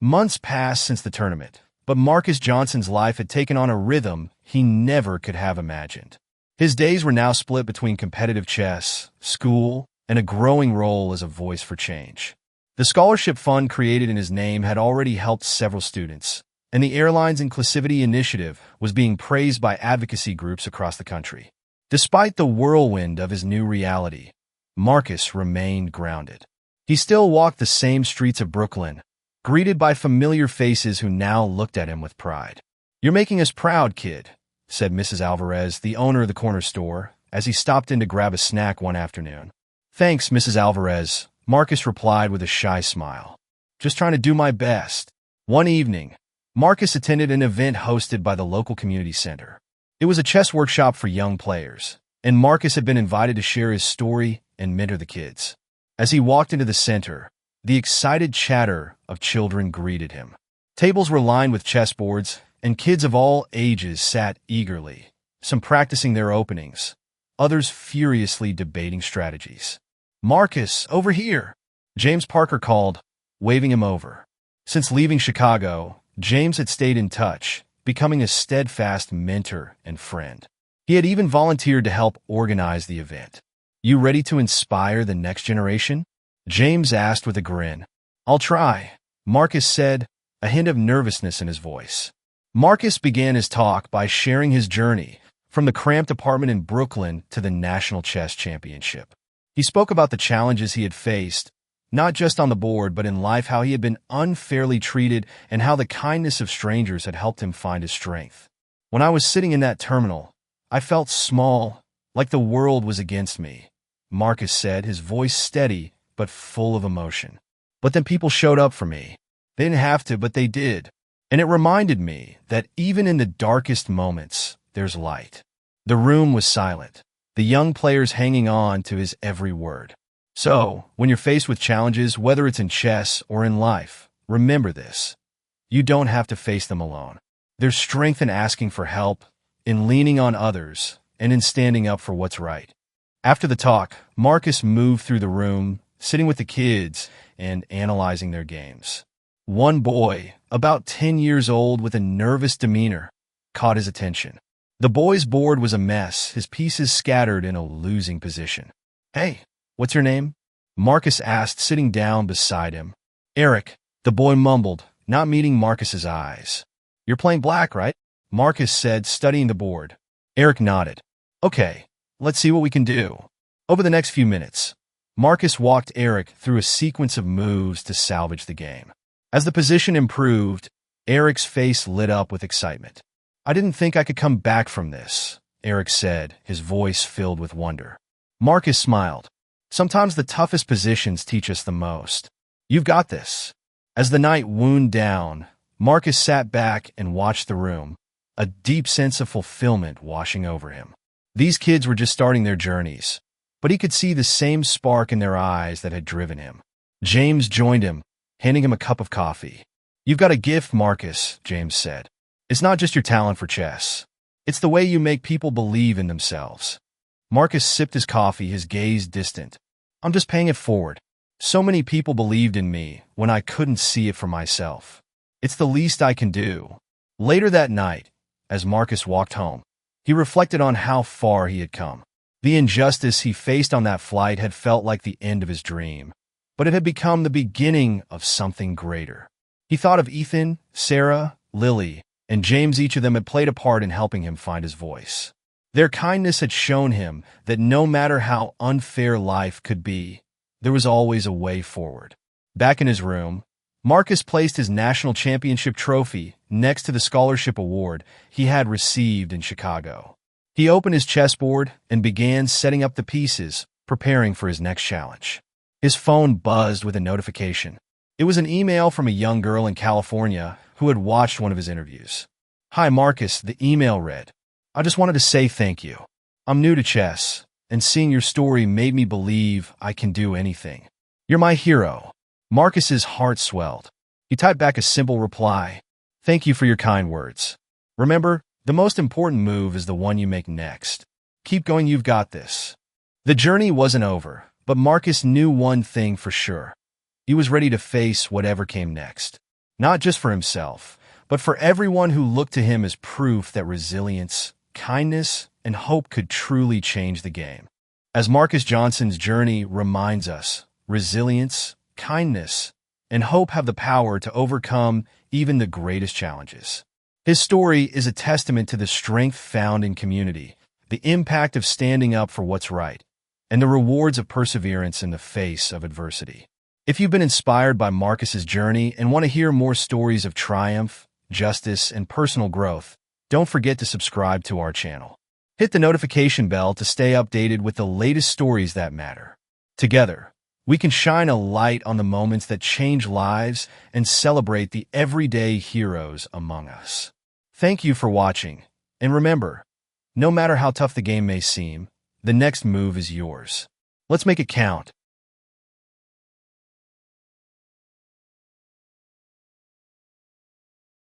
Months passed since the tournament, but Marcus Johnson's life had taken on a rhythm he never could have imagined. His days were now split between competitive chess, school, and a growing role as a voice for change. The scholarship fund created in his name had already helped several students, and the airline's inclusivity initiative was being praised by advocacy groups across the country. Despite the whirlwind of his new reality, Marcus remained grounded. He still walked the same streets of Brooklyn, greeted by familiar faces who now looked at him with pride. "You're making us proud, kid," said Mrs. Alvarez, the owner of the corner store, as he stopped in to grab a snack one afternoon. "Thanks, Mrs. Alvarez," Marcus replied with a shy smile. "Just trying to do my best." One evening, Marcus attended an event hosted by the local community center. It was a chess workshop for young players, and Marcus had been invited to share his story and mentor the kids. As he walked into the center, the excited chatter of children greeted him. Tables were lined with chessboards, and kids of all ages sat eagerly, some practicing their openings, others furiously debating strategies. "Marcus, over here!" James Parker called, waving him over. Since leaving Chicago, James had stayed in touch, becoming a steadfast mentor and friend. He had even volunteered to help organize the event. "You ready to inspire the next generation?" James asked with a grin. "I'll try," Marcus said, a hint of nervousness in his voice. Marcus began his talk by sharing his journey from the cramped apartment in Brooklyn to the National Chess Championship. He spoke about the challenges he had faced, not just on the board but in life, how he had been unfairly treated, and how the kindness of strangers had helped him find his strength. "When I was sitting in that terminal, I felt small, like the world was against me," Marcus said, his voice steady but full of emotion. "But then people showed up for me. They didn't have to, but they did. And it reminded me that even in the darkest moments, there's light." The room was silent, the young players hanging on to his every word. "So, when you're faced with challenges, whether it's in chess or in life, remember this. You don't have to face them alone. There's strength in asking for help, in leaning on others, and in standing up for what's right." After the talk, Marcus moved through the room, sitting with the kids and analyzing their games. One boy, about 10 years old with a nervous demeanor, caught his attention. The boy's board was a mess, his pieces scattered in a losing position. "Hey, what's your name?" Marcus asked, sitting down beside him. "Eric," the boy mumbled, not meeting Marcus's eyes. "You're playing black, right?" Marcus said, studying the board. Eric nodded. "Okay, let's see what we can do." Over the next few minutes, Marcus walked Eric through a sequence of moves to salvage the game. As the position improved, Eric's face lit up with excitement. "I didn't think I could come back from this," Eric said, his voice filled with wonder. Marcus smiled. "Sometimes the toughest positions teach us the most. You've got this." As the night wound down, Marcus sat back and watched the room, a deep sense of fulfillment washing over him. These kids were just starting their journeys, but he could see the same spark in their eyes that had driven him. James joined him, handing him a cup of coffee. "You've got a gift, Marcus," James said. "It's not just your talent for chess. It's the way you make people believe in themselves." Marcus sipped his coffee, his gaze distant. "I'm just paying it forward. So many people believed in me when I couldn't see it for myself. It's the least I can do." Later that night, as Marcus walked home, he reflected on how far he had come. The injustice he faced on that flight had felt like the end of his dream, but it had become the beginning of something greater. He thought of Ethan, Sarah, Lily, and James. Each of them had played a part in helping him find his voice. Their kindness had shown him that no matter how unfair life could be, there was always a way forward. Back in his room, Marcus placed his national championship trophy next to the scholarship award he had received in Chicago. He opened his chessboard and began setting up the pieces, preparing for his next challenge. His phone buzzed with a notification. It was an email from a young girl in California who had watched one of his interviews. "Hi, Marcus," the email read. "I just wanted to say thank you. I'm new to chess, and seeing your story made me believe I can do anything. You're my hero." Marcus's heart swelled. He typed back a simple reply. "Thank you for your kind words. Remember, The most important move is the one you make next. Keep going, you've got this. The journey wasn't over, but Marcus knew one thing for sure. He was ready to face whatever came next. Not just for himself, but for everyone who looked to him as proof that resilience, kindness, and hope could truly change the game. As Marcus Johnson's journey reminds us, resilience, kindness, and hope have the power to overcome even the greatest challenges. His story is a testament to the strength found in community, the impact of standing up for what's right, and the rewards of perseverance in the face of adversity. If you've been inspired by Marcus's journey and want to hear more stories of triumph, justice, and personal growth, don't forget to subscribe to our channel. Hit the notification bell to stay updated with the latest stories that matter. Together, we can shine a light on the moments that change lives and celebrate the everyday heroes among us. Thank you for watching, and remember, no matter how tough the game may seem, the next move is yours. Let's make it count.